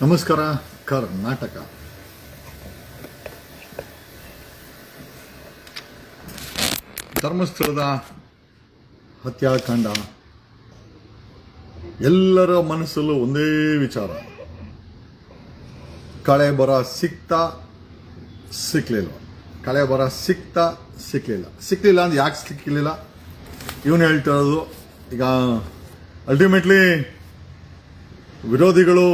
ನಮಸ್ಕಾರ. ಕರ್ನಾಟಕ ಧರ್ಮಸ್ಥಳದ ಹತ್ಯಾಕಾಂಡ, ಎಲ್ಲರ ಮನಸ್ಸಲ್ಲೂ ಒಂದೇ ವಿಚಾರ, ಕಳೆ ಬರ ಸಿಕ್ತಾ ಸಿಕ್ಲಿಲ್ಲ, ಕಳೆ ಬರ ಸಿಕ್ಲಿಲ್ಲ ಅಂದ್ರೆ ಯಾಕೆ ಸಿಕ್ಲಿಲ್ಲ ಇವನು ಹೇಳ್ತಾ ಇರೋದು. ಈಗ ಅಲ್ಟಿಮೇಟ್ಲಿ ವಿರೋಧಿಗಳು,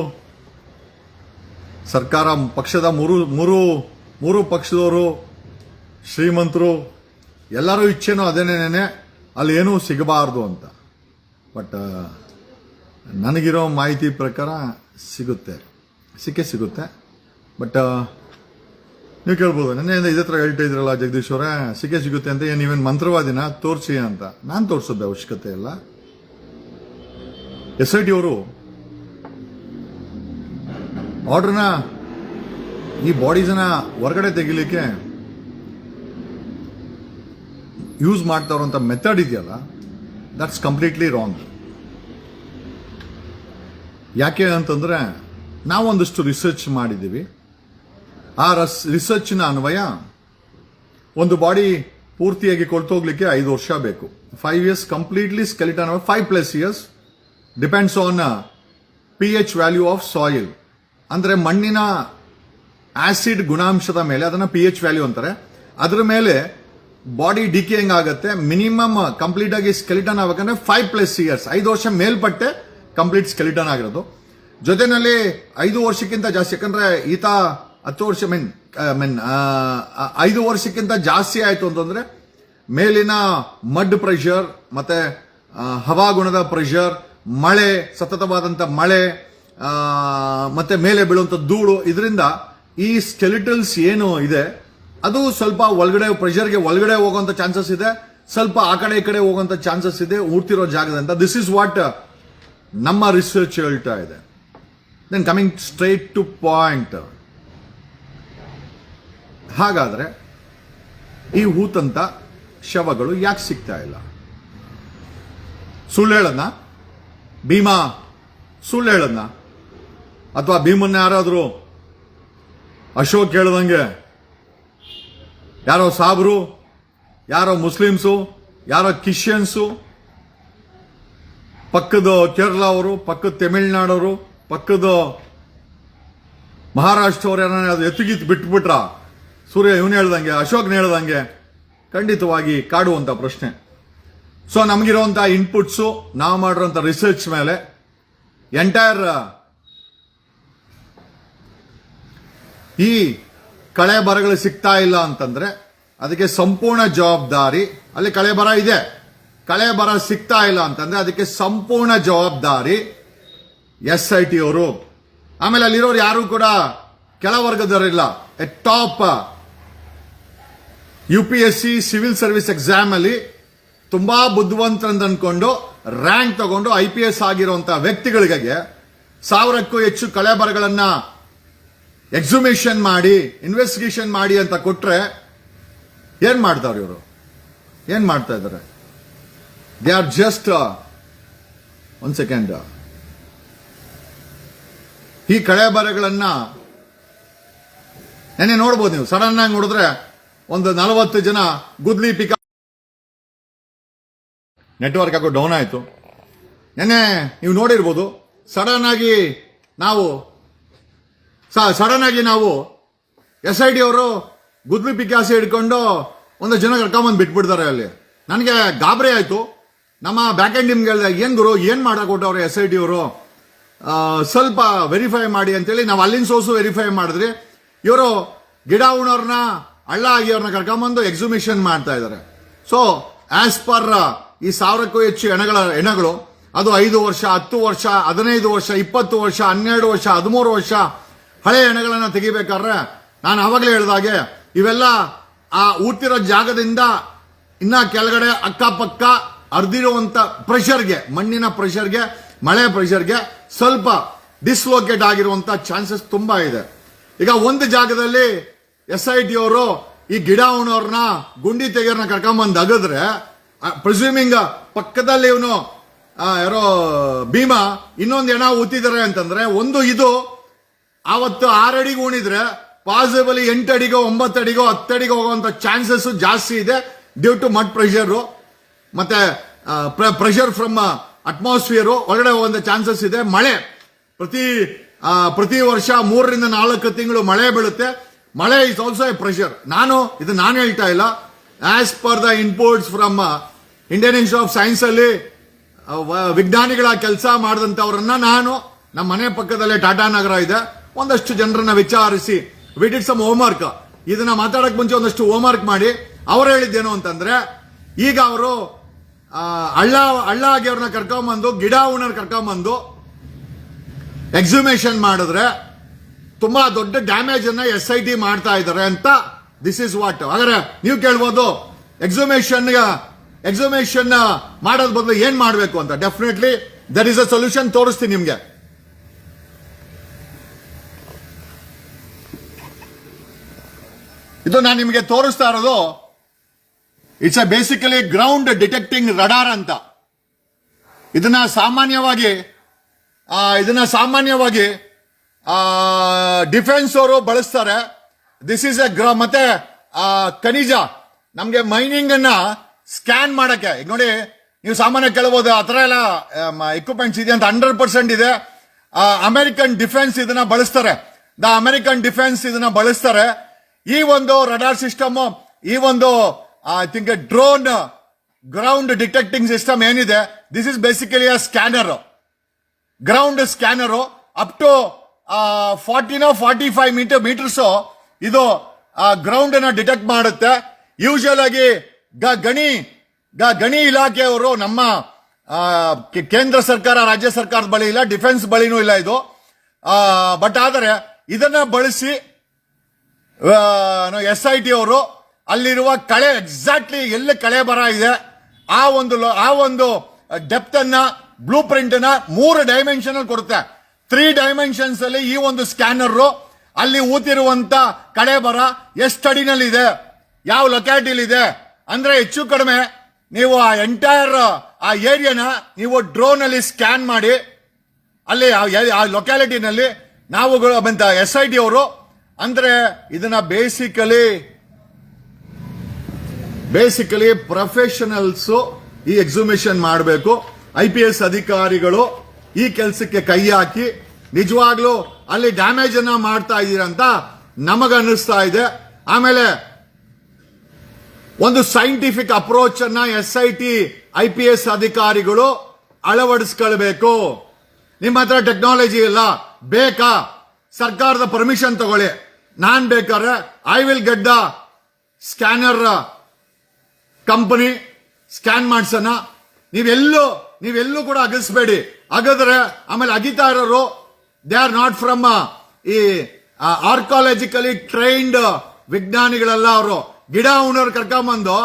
ಸರ್ಕಾರ ಪಕ್ಷದ ಮೂರು ಪಕ್ಷದವರು, ಶ್ರೀಮಂತರು ಎಲ್ಲರೂ ಇಚ್ಛೆನೂ ಅದೇನೇನೆ ಅಲ್ಲಿ ಏನೂ ಸಿಗಬಾರ್ದು ಅಂತ. ಬಟ್ ನನಗಿರೋ ಮಾಹಿತಿ ಪ್ರಕಾರ ಸಿಗುತ್ತೆ. ಬಟ್ ನೀವು ಕೇಳ್ಬೋದು, ನೆನ್ನೆಯಿಂದ ಇದೇ ಥರ ಹೇಳ್ತಾ ಇದ್ರಲ್ಲ ಜಗದೀಶ್ ಅವರೇ, ಸಿಗುತ್ತೆ ಅಂತ, ನೀವೇನು ಮಂತ್ರವಾದಿನ ತೋರಿಸಿ ಅಂತ. ನಾನು ತೋರಿಸೋದು ಅವಶ್ಯಕತೆ ಇಲ್ಲ. SIT ಅವರು ಆರ್ಡರ್ನ, ಈ ಬಾಡೀಸ್ನ ಹೊರಗಡೆ ತೆಗಿಲಿಕ್ಕೆ ಯೂಸ್ ಮಾಡ್ತಾ ಇರುವಂಥ ಮೆಥಡ್ ಇದೆಯಲ್ಲ, ದಟ್ಸ್ ಕಂಪ್ಲೀಟ್ಲಿ ರಾಂಗ್. ಯಾಕೆ ಅಂತಂದ್ರೆ ನಾವೊಂದಷ್ಟು ರಿಸರ್ಚ್ ಮಾಡಿದ್ದೀವಿ. ಆ ರಿಸರ್ಚ್ನ ಅನ್ವಯ ಒಂದು ಬಾಡಿ ಪೂರ್ತಿಯಾಗಿ ಕೊಳ್ತೋಗ್ಲಿಕ್ಕೆ 5 ವರ್ಷ ಬೇಕು. 5 years completely skeleton, 5+ years depends on pH value of soil. ಅಂದ್ರೆ ಮಣ್ಣಿನ ಆಸಿಡ್ ಗುಣಾಂಶದ ಮೇಲೆ, ಅದನ್ನ pH ವ್ಯಾಲ್ಯೂ ಅಂತಾರೆ, ಅದ್ರ ಮೇಲೆ ಬಾಡಿ ಡಿಕೇಯಿಂಗ್ ಆಗುತ್ತೆ. ಮಿನಿಮಮ್ ಕಂಪ್ಲೀಟ್ ಆಗಿ ಸ್ಕೆಲಿಟನ್ ಆಗಬೇಕಂದ್ರೆ 5+ years, 5 ವರ್ಷ ಮೇಲ್ಪಟ್ಟೆ ಕಂಪ್ಲೀಟ್ ಸ್ಕೆಲಿಟನ್ ಆಗಿರೋದು. ಜೊತೆನಲ್ಲಿ 5 ವರ್ಷಕ್ಕಿಂತ ಜಾಸ್ತಿ, ಯಾಕಂದ್ರೆ ಈತ 10 ವರ್ಷ 5 ವರ್ಷಕ್ಕಿಂತ ಜಾಸ್ತಿ ಆಯ್ತು ಅಂತಂದ್ರೆ ಮೇಲಿನ ಮಡ್ ಪ್ರೆಷರ್ ಮತ್ತೆ ಹವಾಗುಣದ ಪ್ರೆಷರ್, ಮಳೆ, ಸತತವಾದಂತ ಮಳೆ, ಮತ್ತೆ ಮೇಲೆ ಬೀಳುವಂತ ಧೂಳು, ಇದರಿಂದ ಈ ಸ್ಕೆಲಿಟಲ್ಸ್ ಏನು ಇದೆ ಅದು ಸ್ವಲ್ಪ ಒಳಗಡೆ ಪ್ರೆಷರ್ಗೆ ಒಳಗಡೆ ಹೋಗುವಂತ ಚಾನ್ಸಸ್ ಇದೆ, ಸ್ವಲ್ಪ ಆ ಕಡೆ ಈ ಕಡೆ ಹೋಗುವಂತ ಚಾನ್ಸಸ್ ಇದೆ ಊರ್ತಿರೋ ಜಾಗದಿಂದ. ದಿಸ್ ಇಸ್ ವಾಟ್ ನಮ್ಮ ರಿಸರ್ಚ್ ಹೇಳ್ತಾ ಇದೆ. Then coming straight to point, ಹಾಗಾದ್ರೆ ಈ ಹೂತಂತ ಶವಗಳು ಯಾಕೆ ಸಿಗ್ತಾ ಇಲ್ಲ? ಸುಳ್ಳು ಹೇಳದ್ನ ಭೀಮಾ, ಸುಳ್ಳು ಹೇಳದ್ನ, ಅಥವಾ ಭೀಮನ್ನ ಯಾರಾದ್ರು ಅಶೋಕ್ ಹೇಳ್ದಂಗೆ ಯಾರೋ ಸಾಬ್ರು, ಯಾರೋ ಮುಸ್ಲಿಮ್ಸು, ಯಾರೋ ಕ್ರಿಶ್ಚಿಯನ್ಸು, ಪಕ್ಕದ ಕೇರಳ ಅವರು, ಪಕ್ಕದ ತಮಿಳ್ನಾಡವರು, ಪಕ್ಕದ ಮಹಾರಾಷ್ಟ್ರ ಅವರು ಯಾರು ಎತ್ತಿಗಿತ್ತು ಬಿಟ್ಬಿಟ್ರ? ಸೂರ್ಯ ಇವನು ಹೇಳ್ದಂಗೆ, ಅಶೋಕ್ನ ಹೇಳ್ದಂಗೆ ಖಂಡಿತವಾಗಿ ಕಾಡುವಂತ ಪ್ರಶ್ನೆ. ಸೊ ನಮಗಿರುವಂತ ಇನ್ಪುಟ್ಸು, ನಾವು ಮಾಡಿರೋಂಥ ರಿಸರ್ಚ್ ಮೇಲೆ ಎಂಟೈರ್ ಈ ಕಳೆ ಬರಗಳು ಸಿಗ್ತಾ ಇಲ್ಲ ಅಂತಂದ್ರೆ ಅದಕ್ಕೆ ಸಂಪೂರ್ಣ ಜವಾಬ್ದಾರಿ, ಅಲ್ಲಿ ಕಳೆ ಬರ ಇದೆ, ಕಳೆ ಬರ ಸಿಗ್ತಾ ಇಲ್ಲ ಅಂತಂದ್ರೆ ಅದಕ್ಕೆ ಸಂಪೂರ್ಣ ಜವಾಬ್ದಾರಿ SIT ಅವರು. ಆಮೇಲೆ ಅಲ್ಲಿರೋರು ಯಾರು ಕೂಡ ಕೆಳವರ್ಗದವರಿಲ್ಲ. Top UPSC civil service exam ಅಲ್ಲಿ ತುಂಬಾ ಬುದ್ಧಿವಂತರಂತ ಅನ್ಕೊಂಡು ರ್ಯಾಂಕ್ ತಗೊಂಡು IPS ಆಗಿರುವಂತ ವ್ಯಕ್ತಿಗಳಿಗೆ 1000ಕ್ಕೂ ಹೆಚ್ಚು ಕಳೆ ಬರಗಳನ್ನ ಎಕ್ಸುಮೇಷನ್ ಮಾಡಿ, ಇನ್ವೆಸ್ಟಿಗೇಷನ್ ಮಾಡಿ ಅಂತ ಕೊಟ್ರೆ ಏನ್ ಮಾಡ್ತಾವ್ರ ಇವರು? ಏನ್ ಮಾಡ್ತಾ ಇದ್ದಾರೆ? ದೇ ಆರ್ ಜಸ್ಟ್ ಒಂದ್ ಸೆಕೆಂಡ್. ಈ ಕಳೆ ಬರಗಳನ್ನ ನೆನ್ನೆ ನೋಡ್ಬೋದು ನೀವು, ಸಡನ್ ಆಗಿ ನೋಡಿದ್ರೆ ಒಂದು 40 ಜನ ಗುದ್ಲಿ ಪಿಕಾ, ನೆಟ್ವರ್ಕ್ ಹಾಕೋ ಡೌನ್ ಆಯ್ತು. ನೆನ್ನೆ ನೀವು ನೋಡಿರ್ಬೋದು, ಸಡನ್ ಆಗಿ ನಾವು SIT ಅವರು ಗುದ್ಲಿ ಪಿಕಾಸಿ ಹಿಡ್ಕೊಂಡು ಒಂದು ಜನ ಕರ್ಕೊಂಬಂದು ಬಿಟ್ಬಿಡ್ತಾರೆ ಅಲ್ಲಿ. ನನಗೆ ಗಾಬರಿ ಆಯ್ತು. ನಮ್ಮ ಬ್ಯಾಕ್ ಎಂಡ್ ಟೀಮ್ಗೆ ಹೇಳಿದೆ, ಏನ್ ಗುರು ಏನ್ ಮಾಡಕ್ ಕೊಟ್ಟವ್ರೆ SIT ಅವರು, ಸ್ವಲ್ಪ ವೆರಿಫೈ ಮಾಡಿ ಅಂತೇಳಿ ನಾವು ಅಲ್ಲಿನ ಸೋರ್ಸು ವೆರಿಫೈ ಮಾಡಿದ್ರಿ. ಇವರು ಗಿಡ ಉಣೋರ್ನ, ಹಳ್ಳ ಆಗಿಯವ್ರನ್ನ ಕರ್ಕೊಂಬಂದು ಎಕ್ಸುಮೇಷನ್ ಮಾಡ್ತಾ ಇದ್ದಾರೆ. ಸೊ ಆಸ್ ಪರ್ ಈ 1000ಕ್ಕೂ ಹೆಚ್ಚು ಹೆಣಗಳು, ಅದು 5 ವರ್ಷ, 10 ವರ್ಷ, 15 ವರ್ಷ, 20 ವರ್ಷ, 12 ವರ್ಷ, 13 ವರ್ಷ ಹಳೆ ಹೆಣಗಳನ್ನ ತೆಗಿಬೇಕಾದ್ರೆ, ನಾನು ಆವಾಗಲೇ ಹೇಳಿದಾಗೆ ಇವೆಲ್ಲ ಆ ಊರ್ತಿರೋ ಜಾಗದಿಂದ ಇನ್ನ ಕೆಳಗಡೆ ಅಕ್ಕಪಕ್ಕ ಅರ್ದಿರುವಂತ ಪ್ರೆಷರ್ಗೆ, ಮಣ್ಣಿನ ಪ್ರೆಷರ್ಗೆ, ಮಳೆ ಪ್ರೆಷರ್ಗೆ ಸ್ವಲ್ಪ ಡಿಸ್ಲೋಕೇಟ್ ಆಗಿರುವಂತ ಚಾನ್ಸಸ್ ತುಂಬಾ ಇದೆ. ಈಗ ಒಂದು ಜಾಗದಲ್ಲಿ SIT ಅವರು ಈ ಗಿಡ ಉಣೋರ್ನ, ಗುಂಡಿ ತೆಗಿಯೋರ್ನ ಕರ್ಕೊಂಬಂದು ಅಗದ್ರೆ, ಪ್ರಿಸ್ಯೂಮಿಂಗ್ ಪಕ್ಕದಲ್ಲಿ ಇವನು ಯಾರೋ ಭೀಮಾ ಇನ್ನೊಂದು ಹೆಣ ಊತಿದ್ದಾರೆ ಅಂತಂದ್ರೆ, ಒಂದು ಇದು ಅವತ್ತು 6 ಅಡಿಗೆ ಉಣಿದ್ರೆ ಪಾಸಿಬಲಿ 8 ಅಡಿಗೋ 9 ಅಡಿಗೋ 10 ಅಡಿಗೋ ಹೋಗುವಂತ ಚಾನ್ಸಸ್ ಜಾಸ್ತಿ ಇದೆ ಡ್ಯೂ ಟು ಮಡ್ ಪ್ರೆಷರ್ ಮತ್ತೆ ಪ್ರೆಷರ್ ಫ್ರಮ್ ಅಟ್ಮಾಸ್ಫಿಯರ್ ಒಳಗಡೆ ಹೋಗುವಂತ ಚಾನ್ಸಸ್ ಇದೆ. ಮಳೆ ಪ್ರತಿ ವರ್ಷ 3 ರಿಂದ 4 ತಿಂಗಳು ಮಳೆ ಬೀಳುತ್ತೆ. ಮಳೆ ಇಸ್ ಆಲ್ಸೋ ಎ ಪ್ರೆಷರ್. ನಾನು ಹೇಳ್ತಾ ಇಲ್ಲ, as per the inputs from Indian institute of science ಅಲ್ಲಿ ವಿಜ್ಞಾನಿಗಳ ಕೆಲಸ ಮಾಡಿದಂತವರನ್ನ ನಾನು ನಮ್ಮ ಮನೆ ಪಕ್ಕದಲ್ಲೇ ಟಾಟಾ ನಗರ ಇದೆ, ಒಂದಷ್ಟು ಜನರನ್ನ ವಿಚಾರಿಸಿ ವಿ ಡಿಡ್ ಸಮ್ ಹೋಮ್ವರ್ಕ್. ಇದನ್ನ ಮಾತಾಡಕ್ ಮುಂಚೆ ಒಂದಷ್ಟು ಹೋಮ್ವರ್ಕ್ ಮಾಡಿ ಅವ್ರು ಹೇಳಿದ್ದೇನು ಅಂತಂದ್ರೆ, ಈಗ ಅವರು ಹಳ್ಳ ಆಗಿ ಅವ್ರನ್ನ ಕರ್ಕೊಂಡ್ಬಂದು ಗಿಡ ಉಣರ್ ಕರ್ಕೊಂಡ್ಬಂದು ಎಕ್ಸಿಮೇಷನ್ ಮಾಡಿದ್ರೆ ತುಂಬಾ ದೊಡ್ಡ ಡ್ಯಾಮೇಜ್ ಅನ್ನ SIT ಮಾಡ್ತಾ ಇದ್ದಾರೆ ಅಂತ. This is what. ಹಾಗಾದ್ರೆ ನೀವು ಕೇಳ್ಬೋದು ಎಕ್ಸಿಮೇಷನ್ ಮಾಡೋದ್ ಬದಲು ಏನ್ ಮಾಡಬೇಕು ಅಂತ. Definitely there is a solution. ತೋರಿಸ್ತೀನಿ ನಿಮ್ಗೆ. ಇದು ನಾನು ನಿಮಗೆ ತೋರಿಸ್ತಾ ಇರೋದು it's a basically ground detecting radar ಅಂತ. ಇದನ್ನ ಸಾಮಾನ್ಯವಾಗಿ ಡಿಫೆನ್ಸ್ ಅವರು ಬಳಸ್ತಾರೆ. ದಿಸ್ ಇಸ್ ಎ ಮತ್ತೆ ಖನಿಜ ನಮ್ಗೆ ಮೈನಿಂಗ್ ಅನ್ನ ಸ್ಕ್ಯಾನ್ ಮಾಡಕ್ಕೆ. ಈಗ ನೋಡಿ, ನೀವು ಸಾಮಾನ್ಯ ಕೇಳಬಹುದು ಆತರ ಎಲ್ಲ ಎಕ್ವಿಪ್ಮೆಂಟ್ಸ್ ಇದೆ ಅಂತ. 100% ಇದೆ. ಅಮೆರಿಕನ್ ಡಿಫೆನ್ಸ್ ಇದನ್ನ ಬಳಸ್ತಾರೆ. ಈ ಒಂದು ರಡಾರ್ ಸಿಸ್ಟಮ್, ಈ ಒಂದು I think drone ground detecting system ಏನಿದೆ, this is basically a scanner, ground scanner. Up to 45 metres ಇದು ಗ್ರೌಂಡ್ ಅನ್ನ ಡಿಟೆಕ್ಟ್ ಮಾಡುತ್ತೆ. ಯೂಶುವಲ್ ಆಗಿ ಗಣಿ ಇಲಾಖೆಯವರು ನಮ್ಮ ಕೇಂದ್ರ ಸರ್ಕಾರ, ರಾಜ್ಯ ಸರ್ಕಾರದ ಬಳಿ ಇಲ್ಲ, ಡಿಫೆನ್ಸ್ ಬಳಿನೂ ಇಲ್ಲ ಇದು. ಬಟ್ ಆದರೆ ಇದನ್ನ ಬಳಸಿ SIT ಅವರು ಅಲ್ಲಿರುವ ಕಳೆ, ಎಕ್ಸಾಕ್ಟ್ಲಿ ಎಲ್ಲಿ ಕಳೆ ಬರ ಇದೆ ಆ ಒಂದು ಡೆಪ್ತ್ ಅನ್ನ, ಬ್ಲೂ ಪ್ರಿಂಟ್ ಅನ್ನ 3 ಡೈಮೆನ್ಷನ್ ಅಲ್ಲಿ ಕೊಡುತ್ತೆ. 3 ಡೈಮೆನ್ಷನ್ಸ್ ಅಲ್ಲಿ ಈ ಒಂದು ಸ್ಕ್ಯಾನರ್ ಅಲ್ಲಿ ಊತಿರುವಂತ ಕಳೆ ಬರ ಎಷ್ಟು ಅಡಿನಲ್ಲಿದೆ, ಯಾವ ಲೊಕ್ಯಾಲಿಟಿಲಿ ಇದೆ ಅಂದ್ರೆ ಹೆಚ್ಚು ಕಡಿಮೆ ನೀವು ಆ ಎಂಟೈರ್ ಆ ಏರಿಯಾನ ನೀವು ಡ್ರೋನ್ ಅಲ್ಲಿ ಸ್ಕ್ಯಾನ್ ಮಾಡಿ ಅಲ್ಲಿ ಆ ಲೊಕ್ಯಾಲಿಟಿನಲ್ಲಿ ನಾವುಗಳು SIT ಅವರು ಅಂದ್ರೆ ಇದನ್ನ ಬೇಸಿಕಲಿ ಪ್ರೊಫೆಷನಲ್ಸ್ ಈ ಎಕ್ಸಿಬಿಷನ್ ಮಾಡಬೇಕು. IPS ಅಧಿಕಾರಿಗಳು ಈ ಕೆಲಸಕ್ಕೆ ಕೈ ಹಾಕಿ ನಿಜವಾಗ್ಲೂ ಅಲ್ಲಿ ಡ್ಯಾಮೇಜ್ ಅನ್ನ ಮಾಡ್ತಾ ಇದ್ದೀರಂತ ನಮಗನ್ನಿಸ್ತಾ ಇದೆ. ಆಮೇಲೆ ಒಂದು ಸೈಂಟಿಫಿಕ್ ಅಪ್ರೋಚ್ ಅನ್ನ SIT IPS ಅಧಿಕಾರಿಗಳು ಅಳವಡಿಸ್ಕೊಳ್ಬೇಕು. ನಿಮ್ಮ ಹತ್ರ ಟೆಕ್ನಾಲಜಿ ಇಲ್ಲ, ಬೇಕಾ ಸರ್ಕಾರದ ಪರ್ಮಿಷನ್ ತಗೊಳ್ಳಿ. ನಾನ್ ಬೇಕಾದ್ರೆ I will get the scanner company scan ಮಾಡ್ಸೋಣ. ನೀವೆಲ್ಲೂ ಕೂಡ ಅಗಿಸ್ಬೇಡಿ. ಅಗದ್ರೆ ಆಮೇಲೆ ಅಗಿತಾ ಇರೋರು ದೇ ಆರ್ ನಾಟ್ ಫ್ರಮ್ ಈ ಆರ್ಕಾಲಜಿಕಲಿ ಟ್ರೈನ್ಡ್ ವಿಜ್ಞಾನಿಗಳೆಲ್ಲ. ಅವರು ಗಿಡ ಉಣರ್ ಕರ್ಕೊಂಬಂದು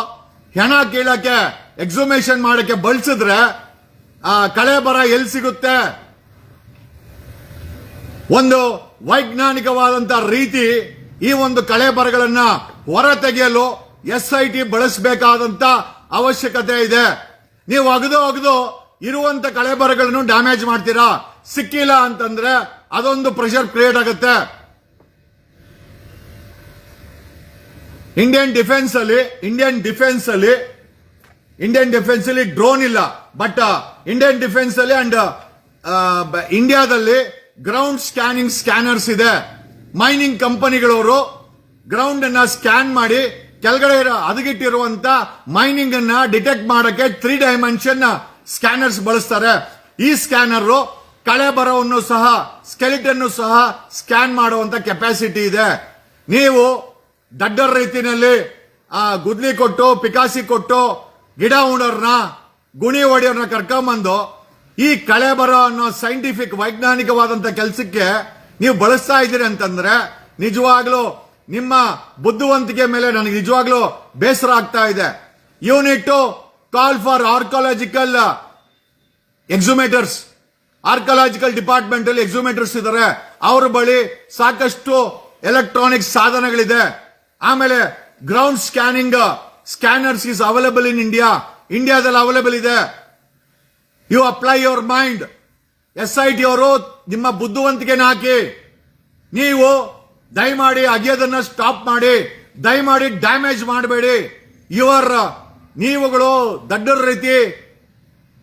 ಹೆಣ ಕೀಳಕ್ಕೆ ಎಕ್ಸಿಮೇಷನ್ ಮಾಡಕ್ಕೆ ಬಳಸಿದ್ರೆ ಕಳೆ ಬರ ಎಲ್ಲಿ ಸಿಗುತ್ತೆ? ಒಂದು ವೈಜ್ಞಾನಿಕವಾದಂತ ರೀತಿ ಈ ಒಂದು ಕಳೆ ಬರಗಳನ್ನ ಹೊರ ತೆಗೆಯಲು SIT ಬಳಸಬೇಕಾದಂತ ಅವಶ್ಯಕತೆ ಇದೆ. ನೀವು ಅಗದು ಇರುವಂತ ಕಳೆ ಬರಗಳನ್ನು ಡ್ಯಾಮೇಜ್ ಮಾಡ್ತೀರಾ. ಸಿಕ್ಕಿಲ್ಲ ಅಂತಂದ್ರೆ ಅದೊಂದು ಪ್ರೆಷರ್ ಕ್ರಿಯೇಟ್ ಆಗುತ್ತೆ. ಇಂಡಿಯನ್ ಡಿಫೆನ್ಸ್ ಅಲ್ಲಿ ಡ್ರೋನ್ ಇಲ್ಲ, ಬಟ್ ಇಂಡಿಯನ್ ಡಿಫೆನ್ಸ್ ಅಲ್ಲಿ ಅಂಡ್ ಇಂಡಿಯಾದಲ್ಲಿ ಗ್ರೌಂಡ್ ಸ್ಕ್ಯಾನಿಂಗ್ ಸ್ಕ್ಯಾನರ್ಸ್ ಇದೆ. ಮೈನಿಂಗ್ ಕಂಪನಿಗಳವರು ಗ್ರೌಂಡ್ ಅನ್ನ ಸ್ಕ್ಯಾನ್ ಮಾಡಿ ಕೆಳಗಡೆ ಹದಗೆಟ್ಟಿರುವಂತ ಮೈನಿಂಗ್ ಅನ್ನ ಡಿಟೆಕ್ಟ್ ಮಾಡಕ್ಕೆ 3 ಡೈಮೆನ್ಷನ್ ಸ್ಕ್ಯಾನರ್ಸ್ ಬಳಸ್ತಾರೆ. ಈ ಸ್ಕ್ಯಾನರ್ ಕಳೆ ಬರವನ್ನು ಸಹ, ಸ್ಕೆಲಿಟನ್ ಸಹ ಸ್ಕ್ಯಾನ್ ಮಾಡುವಂತ ಕೆಪಾಸಿಟಿ ಇದೆ. ನೀವು ದಡ್ಡರ ರೀತಿಯಲ್ಲಿ ಗುದ್ಲಿ ಕೊಟ್ಟು, ಪಿಕಾಸಿ ಕೊಟ್ಟು, ಗಿಡ ಉಣರ್ನ, ಗುಣಿ ಹೊಡೆಯೋರ್ನ ಕರ್ಕೊಂಬಂದು ಈ ಕಳೆ ಬರೋ ಅನ್ನೋ ಸೈಂಟಿಫಿಕ್ ವೈಜ್ಞಾನಿಕವಾದಂತ ಕೆಲಸಕ್ಕೆ ನೀವು ಬಳಸ್ತಾ ಇದ್ದೀರಿ ಅಂತಂದ್ರೆ ನಿಜವಾಗ್ಲೂ ನಿಮ್ಮ ಬುದ್ಧಿವಂತಿಕೆ ಮೇಲೆ ನನಗೆ ನಿಜವಾಗ್ಲೂ ಬೇಸರ ಆಗ್ತಾ ಇದೆ. You need to call for archaeological exhumators. Archaeological department ಅಲ್ಲಿ ಎಕ್ಸುಮೇಟರ್ಸ್ ಇದ್ದಾರೆ. ಅವ್ರ ಬಳಿ ಸಾಕಷ್ಟು ಎಲೆಕ್ಟ್ರಾನಿಕ್ ಸಾಧನಗಳಿದೆ. ಆಮೇಲೆ ground scanners is available in ಇಂಡಿಯಾದಲ್ಲಿ ಅವೈಲೇಬಲ್ ಇದೆ. You apply your mind. SIT ಅವರು ನಿಮ್ಮ ಬುದ್ಧಿವಂತಿಕೆನ ಹಾಕಿ ನೀವು ದಯಮಾಡಿ ಅಗೆಯೋದನ್ನ ಸ್ಟಾಪ್ ಮಾಡಿ, ದಯಮಾಡಿ ಡ್ಯಾಮೇಜ್ ಮಾಡಬೇಡಿ. ನೀವುಗಳು ದಡ್ಡರ ರೀತಿ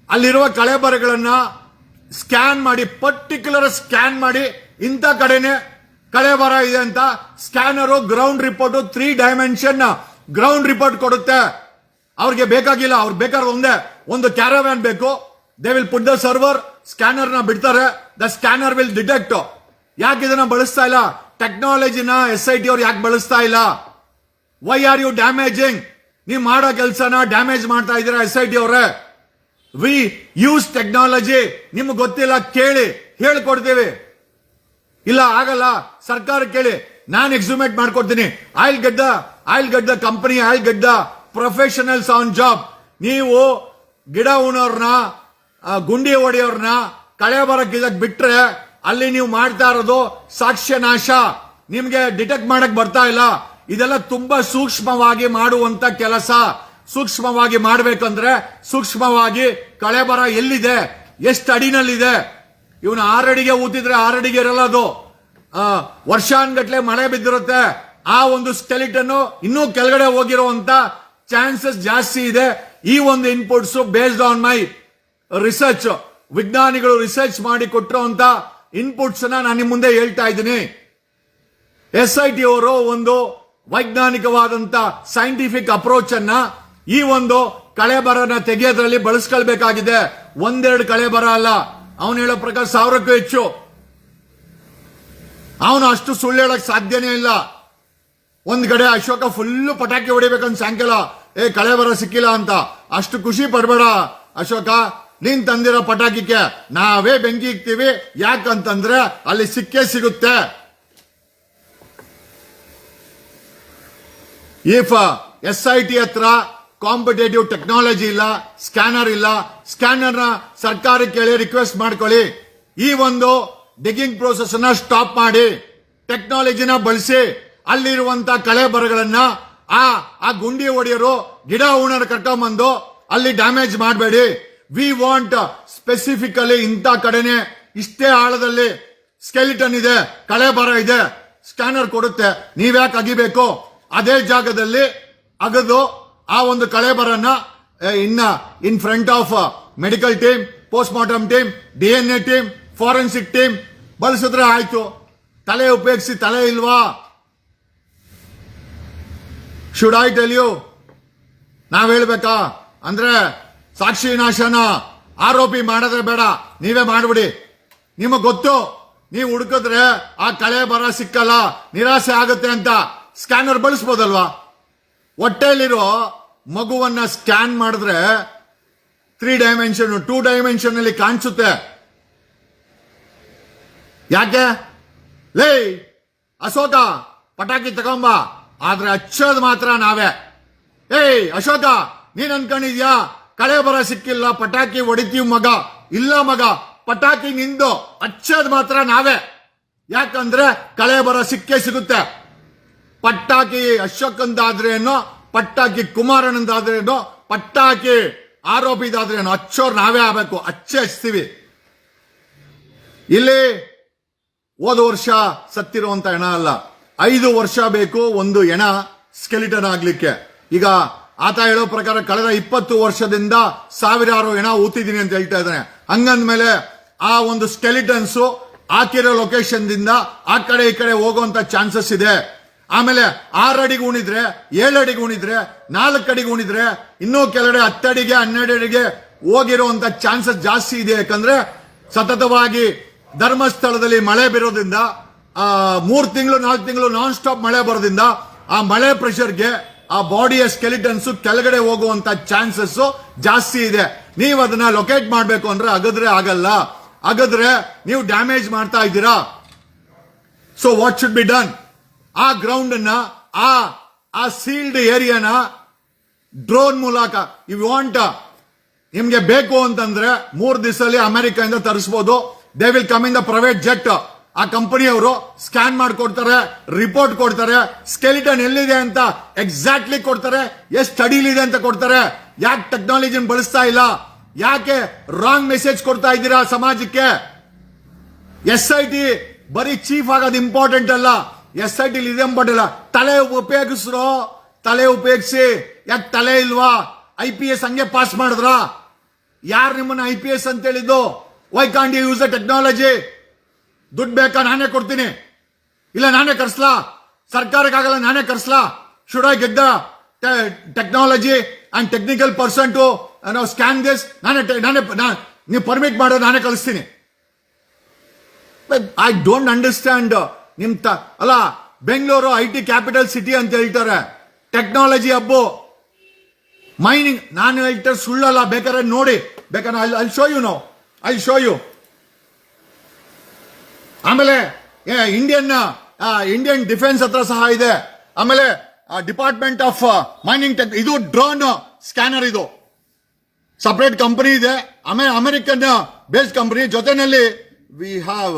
ಅಲ್ಲಿರುವ ಕಳೆಬರಗಳನ್ನ ಸ್ಕ್ಯಾನ್ ಮಾಡಿ, ಪರ್ಟಿಕ್ಯುಲರ್ ಸ್ಕ್ಯಾನ್ ಮಾಡಿ, ಇಂಥ ಕಡೆನೆ ಕಳೆ ಬರ ಇದೆ ಅಂತ ಸ್ಕ್ಯಾನರು ground report 3 dimension ground report ಕೊಡುತ್ತೆ. ಅವ್ರಿಗೆ ಬೇಕಾಗಿಲ್ಲ, ಅವ್ರಿಗೆ ಬೇಕಾದ್ರೆ ಒಂದು ಕ್ಯಾರವ್ಯಾನ್ ಬೇಕು. They will put the server, scanner ನ ಬಿಡ್ತಾರೆ, ದ ಸ್ಕ್ಯಾನರ್ ವಿಲ್ ಡಿಟೆಕ್ಟ್. ಯಾಕೆ ಇದನ್ನ ಬಳಸ್ತಾ ಇಲ್ಲ? ಟೆಕ್ನಾಲಜಿನ SIT ಅವ್ರು ಯಾಕೆ ಬಳಸ್ತಾ ಇಲ್ಲ? Why are you damaging? ನೀವು ಮಾಡೋ ಕೆಲಸನ ಡ್ಯಾಮೇಜ್ ಮಾಡ್ತಾ ಇದ್ದೀರಾ SIT ಅವರೇ. We use technology. ನಿಮ್ಗೆ ಗೊತ್ತಿಲ್ಲ ಕೇಳಿ, ಹೇಳ್ಕೊಡ್ತೀವಿ. ಇಲ್ಲ ಆಗಲ್ಲ, ಸರ್ಕಾರ ಕೇಳಿ, ನಾನು ಎಕ್ಸಿಮೇಟ್ ಮಾಡ್ಕೊಡ್ತೀನಿ. I will get the company, I will get the professionals on job. ನೀವು ಗಿಡ ಉಣೋರ್ನ, ಗುಂಡಿ ಹೊಡೆಯೋರ್ನ ಕಳೆ ಬರಕ್ಕೆ ಬಿಟ್ರೆ ಅಲ್ಲಿ ನೀವು ಮಾಡ್ತಾ ಇರೋದು ಸಾಕ್ಷ್ಯ ನಾಶ. ನಿಮ್ಗೆ ಡಿಟೆಕ್ಟ್ ಮಾಡಕ್ ಬರ್ತಾ ಇಲ್ಲ. ಇದೆಲ್ಲ ತುಂಬಾ ಸೂಕ್ಷ್ಮವಾಗಿ ಮಾಡುವಂತ ಕೆಲಸ. ಸೂಕ್ಷ್ಮವಾಗಿ ಮಾಡ್ಬೇಕಂದ್ರೆ ಸೂಕ್ಷ್ಮವಾಗಿ ಕಳೆ ಬರ ಎಲ್ಲಿದೆ, ಎಷ್ಟು ಅಡಿನಲ್ಲಿದೆ. ಇವನು 6 ಅಡಿಗೆ ಊತಿದ್ರೆ 6 ಅಡಿಗೆ ಇರಲ್ಲ, ಅದು ವರ್ಷಾನ್ಗಟ್ಲೆ ಮಳೆ ಬಿದ್ದಿರುತ್ತೆ. ಆ ಒಂದು ಸ್ಕೆಲಿಟನ್ ಇನ್ನೂ ಕೆಳಗಡೆ ಹೋಗಿರುವಂತ ಚಾನ್ಸಸ್ ಜಾಸ್ತಿ ಇದೆ. ಈ ಒಂದು inputs based on my research, ವಿಜ್ಞಾನಿಗಳು ರಿಸರ್ಚ್ ಮಾಡಿ ಕೊಟ್ಟಿರುವಂತ ಇನ್ಪುಟ್ಸ್ ನಾನು ನಿಮ್ಮ ಮುಂದೆ ಹೇಳ್ತಾ ಇದ್ದೀನಿ. SIT ಅವರು ಒಂದು ವೈಜ್ಞಾನಿಕವಾದಂತ ಸೈಂಟಿಫಿಕ್ ಅಪ್ರೋಚ್ ಅನ್ನ ಈ ಒಂದು ಕಳೆ ಬರನ ತೆಗೆಯೋದ್ರಲ್ಲಿ ಬಳಸ್ಕೊಳ್ಬೇಕಾಗಿದೆ. 1-2 ಕಳೆ ಬರ ಅಲ್ಲ. ಅವನು ಹೇಳೋ ಪ್ರಕಾರ 1000ಕ್ಕೂ ಹೆಚ್ಚು. ಅವನು ಅಷ್ಟು ಸುಳ್ಳು ಹೇಳಕ್ ಸಾಧ್ಯನೇ ಇಲ್ಲ. ಒಂದ್ ಕಡೆ ಅಶೋಕ ಫುಲ್ಲು ಪಟಾಕಿ ಹೊಡಿಬೇಕಂತ ಸಾಯಂಕಾಲ ಕಳೆ ಬರ ಸಿಕ್ಕಿಲ್ಲ ಅಂತ. ಅಷ್ಟು ಖುಷಿ ಪಡ್ಬೇಡ ಅಶೋಕ. ನೀನ್ ತಂದಿರೋ ಪಟಾಕಿಗೆ ನಾವೇ ಬೆಂಕಿ ಇಕ್ತೀವಿ. ಯಾಕಂತಂದ್ರೆ ಅಲ್ಲಿ ಸಿಕ್ಕೇ ಸಿಗುತ್ತೆ. ಇಫ್ SIT ಹತ್ರ ಕಾಂಪಿಟೇಟಿವ್ ಟೆಕ್ನಾಲಜಿ ಇಲ್ಲ, ಸ್ಕ್ಯಾನರ್ ಇಲ್ಲ, ಸ್ಕ್ಯಾನರ್ ನ ಸರ್ಕಾರಕ್ಕೆ ಹೇಳಿ ರಿಕ್ವೆಸ್ಟ್ ಮಾಡ್ಕೊಳ್ಳಿ. ಈ ಒಂದು ಡಿಗಿಂಗ್ ಪ್ರೋಸೆಸ್ ಅನ್ನ ಸ್ಟಾಪ್ ಮಾಡಿ, ಟೆಕ್ನಾಲಜಿನ ಬಳಸಿ. ಅಲ್ಲಿರುವಂತ ಕಳೆ ಬರಗಳನ್ನ ಆ ಗುಂಡಿ ಹೊಡೆಯರು ಗಿಡ ಉಣರ್ ಕರ್ಕೊಂಡ್ಬಂದು ಅಲ್ಲಿ ಡ್ಯಾಮೇಜ್ ಮಾಡಬೇಡಿ. ವಿ ವಾಂಟ್ ಸ್ಪೆಸಿಫಿಕಲಿ ಇಂಥ ಕಡೆನೆ ಇಷ್ಟೇ ಆಳದಲ್ಲಿ ಸ್ಕೆಲಿಟನ್ ಇದೆ, ಕಳೆ ಬರ ಇದೆ, ಸ್ಕ್ಯಾನರ್ ಕೊಡುತ್ತೆ. ನೀವ್ಯಾಕೆ ಅಗಿಬೇಕು? ಅದೇ ಜಾಗದಲ್ಲಿ ಅಗದು ಆ ಒಂದು ಕಳೆ ಬರನ್ನ in front of medical team, post mortem team, DNA team, forensic team ಬಳಸಿದ್ರೆ ಆಯ್ತು. ತಲೆ ಉಪಯೋಗಿಸಿ ತಲೆ ಇಲ್ವಾ? Should I tell you? ನಾವ್ ಹೇಳ್ಬೇಕಾ? ಅಂದ್ರೆ ಸಾಕ್ಷಿ ನಾಶನ ಆರೋಪಿ ಮಾಡಿದ್ರೆ ಬೇಡ, ನೀವೇ ಮಾಡ್ಬಿಡಿ. ನಿಮಗ್ ಗೊತ್ತು, ನೀವು ಹುಡುಕಿದ್ರೆ ಆ ಕಳೆ ಬರ ಸಿಕ್ಕಲ್ಲ, ನಿರಾಸೆ ಆಗುತ್ತೆ ಅಂತ ಸ್ಕ್ಯಾನರ್ ಬಳಸ್ಬೋದಲ್ವಾ? ಹೊಟ್ಟೆಯಲ್ಲಿರೋ ಮಗುವನ್ನ ಸ್ಕ್ಯಾನ್ ಮಾಡಿದ್ರೆ 3 ಡೈಮೆನ್ಷನ್ 2 ಡೈಮೆನ್ಷನ್ ಅಲ್ಲಿ ಕಾಣಿಸುತ್ತೆ. ಯಾಕೆ? ಲೇ ಅಶೋಕ ಪಟಾಕಿ ತಗೊಂಬ, ಆದ್ರೆ ಹಚ್ಚೋದು ಮಾತ್ರ ನಾವೇ. ಅಶೋಕ, ನೀನ್ ಅನ್ಕೊಂಡಿದ್ಯಾ ಕಳೆ ಬರ ಸಿಕ್ಕಿಲ್ಲ ಪಟಾಕಿ ಹೊಡಿತೀವಿ ಮಗ? ಇಲ್ಲ ಮಗ, ಪಟಾಕಿ ನಿಂದು, ಹಚ್ಚೋದು ಮಾತ್ರ ನಾವೇ. ಯಾಕಂದ್ರೆ ಕಳೆ ಬರ ಸಿಕ್ಕೇ ಸಿಗುತ್ತೆ. ಪಟಾಕಿ ಅಶೋಕಂದಾದ್ರೇನೋ, ಪಟಾಕಿ ಕುಮಾರನಂದಾದ್ರೇನೋ, ಪಟಾಕಿ ಆರೋಪಿದಾದ್ರೇನೋ, ಹಚ್ಚೋರ್ ನಾವೇ ಆಗ್ಬೇಕು. ಹಚ್ಚಿಸ್ತೀವಿ. ಇಲ್ಲಿ ಹೋದ ವರ್ಷ ಸತ್ತಿರುವಂತ ಹೆಣ ಅಲ್ಲ, 5 ವರ್ಷ ಬೇಕು ಒಂದು ಹೆಣ ಸ್ಕೆಲಿಟನ್ ಆಗ್ಲಿಕ್ಕೆ. ಈಗ ಆತ ಹೇಳೋ ಪ್ರಕಾರ ಕಳೆದ 20 ವರ್ಷದಿಂದ ಸಾವಿರಾರು ಹೆಣ ಊತಿದ್ದೀನಿ ಅಂತ ಹೇಳ್ತಾ ಇದ್ದಾನೆ. ಹಂಗಂದ್ಮೇಲೆ ಆ ಒಂದು ಸ್ಕೆಲಿಟನ್ಸ್ ಹಾಕಿರೋ ಲೊಕೇಶನ್ ದಿಂದ ಆ ಕಡೆ ಈ ಕಡೆ ಹೋಗುವಂತ ಚಾನ್ಸಸ್ ಇದೆ. ಆಮೇಲೆ 6 ಅಡಿಗೆ ಉಣಿದ್ರೆ, 7 ಅಡಿಗೆ ಉಣಿದ್ರೆ, 4 ಅಡಿಗೆ ಉಣಿದ್ರೆ, ಇನ್ನೂ ಕೆಲವೆಡೆ 10 ಅಡಿಗೆ 12 ಅಡಿಗೆ ಹೋಗಿರುವಂತ ಚಾನ್ಸಸ್ ಜಾಸ್ತಿ ಇದೆ. ಯಾಕಂದ್ರೆ ಸತತವಾಗಿ ಧರ್ಮಸ್ಥಳದಲ್ಲಿ ಮಳೆ ಬೀರೋದ್ರಿಂದ 3 ತಿಂಗಳು 4 ತಿಂಗಳು ನಾನ್ ಸ್ಟಾಪ್ ಮಳೆ ಬರೋದ್ರಿಂದ ಆ ಮಳೆ ಪ್ರೆಷರ್ಗೆ ಆ ಬಾಡಿಯ ಸ್ಕೆಲಿಟನ್ಸ್ ಕೆಳಗಡೆ ಹೋಗುವಂತ ಚಾನ್ಸಸ್ ಜಾಸ್ತಿ ಇದೆ. ನೀವು ಅದನ್ನ ಲೊಕೇಟ್ ಮಾಡಬೇಕು ಅಂದ್ರೆ ಅಗದ್ರೆ ಆಗಲ್ಲ. ಅಗದ್ರೆ ನೀವು ಡ್ಯಾಮೇಜ್ ಮಾಡ್ತಾ ಇದ್ದೀರಾ. So what should be done? ಆ ಗ್ರೌಂಡ್ ಅನ್ನ, ಆ ಸೀಲ್ಡ್ ಏರಿಯಾನ ಡ್ರೋನ್ ಮೂಲಕ ಯು ವಾಂಟ್, ನಿಮ್ಗೆ ಬೇಕು ಅಂತಂದ್ರೆ 3 ದಿವಸದಲ್ಲಿ ಅಮೆರಿಕದಿಂದ ತರಿಸಬಹುದು. They will come in the private jet. ಆ ಕಂಪನಿಯವರು ಸ್ಕ್ಯಾನ್ ಮಾಡಿಕೊಡ್ತಾರೆ, ರಿಪೋರ್ಟ್ ಕೊಡ್ತಾರೆ, ಸ್ಕೆಲಿಟನ್ ಎಲ್ಲಿದೆ ಅಂತ ಎಕ್ಸಾಕ್ಟ್ಲಿ ಕೊಡ್ತಾರೆ, ಎಷ್ಟು ಅಡಿಲಿದೆ ಅಂತ ಕೊಡ್ತಾರೆ. ಯಾಕೆ ಟೆಕ್ನಾಲಜಿನ ಬಳಸ್ತಾ ಇಲ್ಲ? ಯಾಕೆ ರಾಂಗ್ ಮೆಸೇಜ್ ಕೊಡ್ತಾ ಇದ್ದೀರಾ ಸಮಾಜಕ್ಕೆ? SIT ಬರೀ ಚೀಫ್ ಆಗೋದು ಇಂಪಾರ್ಟೆಂಟ್ ಅಲ್ಲ, SIT ಇದೆ ಇಂಪಾರ್ಟೆಂಟ್ ಅಲ್ಲ. ತಲೆ ಉಪಯೋಗಿಸ್ರೋ, ತಲೆ ಉಪಯೋಗಿಸಿ. ಯಾಕೆ ತಲೆ ಇಲ್ವಾ? IPS ಹಂಗೆ ಪಾಸ್ ಮಾಡಿದ್ರ? ಯಾರು ನಿಮ್ಮನ್ನ IPS ಅಂತ ಹೇಳಿದ್ದು? Why can't you use the technology? ದುಡ್ಡು ಬೇಕಾ? ನಾನೇ ಕೊಡ್ತೀನಿ. ಇಲ್ಲ ನಾನೇ ಕರ್ಸ್ಲಾ? ಸರ್ಕಾರಕ್ಕಾಗಲ್ಲ, ನಾನೇ ಕರ್ಸ್ಲಾ? Should I get the technology and technical person to scan this? ನೀವು ಪರ್ಮಿಟ್ ಮಾಡೋ, ನಾನೇ ಕಳಿಸ್ತೀನಿ. I don't understand. ಅಲ್ಲ, ಬೆಂಗಳೂರು IT ಕ್ಯಾಪಿಟಲ್ ಸಿಟಿ ಅಂತ ಹೇಳ್ತಾರೆ, ಟೆಕ್ನಾಲಜಿ ಹಬ್ಬು, ಮೈನಿಂಗ್. ನಾನು ಹೇಳ್ತಾರೆ ಸುಳ್ಳಲ್ಲ, ಬೇಕಾದ್ರೆ ನೋಡಿ, ಬೇಕಾದ್ರೆ I show you. No I show you. ಆಮೇಲೆ ಇಂಡಿಯನ್ ಡಿಫೆನ್ಸ್ ಹತ್ರ ಸಹ ಇದೆ. ಆಮೇಲೆ ಡಿಪಾರ್ಟ್ಮೆಂಟ್ ಆಫ್ ಮೈನಿಂಗ್ ಇದು ಡ್ರೋನ್ ಸ್ಕ್ಯಾನರ್, ಇದು ಸಪರೇಟ್ ಕಂಪನಿ ಇದೆ. ಆಮೇಲೆ ಅಮೆರಿಕನ್ ಬೇಸ್ಡ್ ಕಂಪನಿ ಜೊತೆನಲ್ಲಿ we have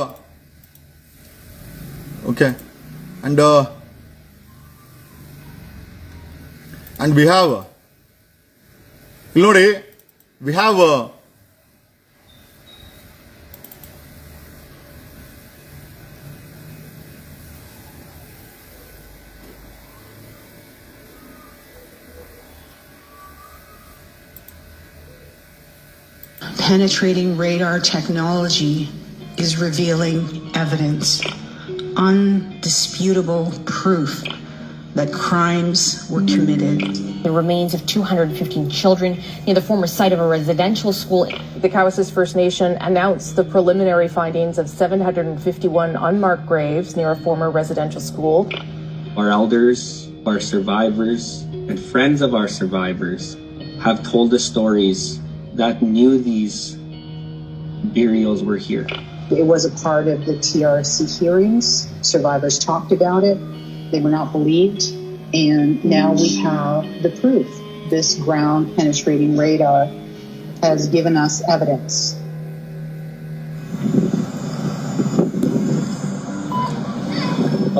okay and we have ನೋಡಿ, we have penetrating radar technology is revealing evidence, undisputable proof that crimes were committed. The remains of 215 children near the former site of a residential school. The Cowessess First Nation announced the preliminary findings of 751 unmarked graves near a former residential school. Our elders, our survivors, and friends of our survivors have told us stories that knew these burials were here. It was a part of the TRC hearings. Survivors talked about it. They were not believed. And now we have the proof. This ground penetrating radar has given us evidence.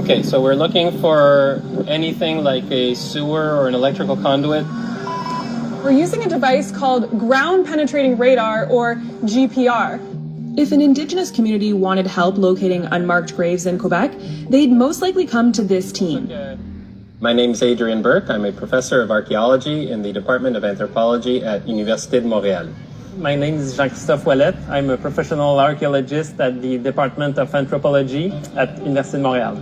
Okay, so we're looking for anything like a sewer or an electrical conduit. We're using a device called ground penetrating radar, or GPR. If an Indigenous community wanted help locating unmarked graves in Quebec, they'd most likely come to this team. My name is Adrian Burke. I'm a professor of archaeology in the Department of Anthropology at Université de Montréal. My name is Jean-Christophe Ouellette. I'm a professional archaeologist at the Department of Anthropology at Université de Montréal.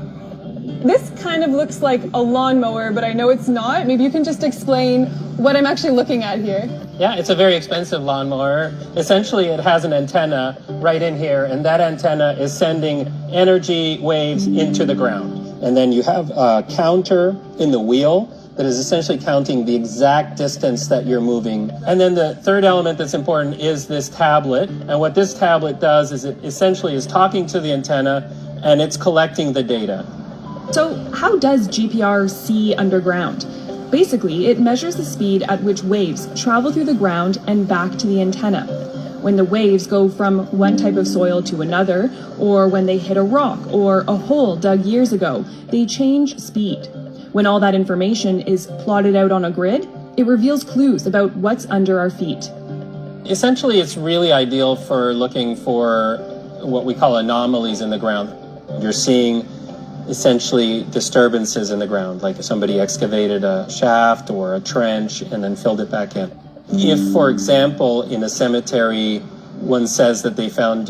This kind of looks like a lawnmower, but I know it's not. Maybe you can just explain what I'm actually looking at here. Yeah, it's a very expensive lawnmower. Essentially, it has an antenna right in here, and that antenna is sending energy waves into the ground. And then you have a counter in the wheel that is essentially counting the exact distance that you're moving. And then the third element that's important is this tablet. And what this tablet does is it essentially is talking to the antenna, and it's collecting the data. So how does GPR see underground? Basically, it measures the speed at which waves travel through the ground and back to the antenna. When the waves go from one type of soil to another, or when they hit a rock or a hole dug years ago, they change speed. When all that information is plotted out on a grid, it reveals clues about what's under our feet. Essentially, it's really ideal for looking for what we call anomalies in the ground. You're seeing essentially disturbances in the ground, like if somebody excavated a shaft or a trench and then filled it back in. If, for example, in a cemetery, one says that they found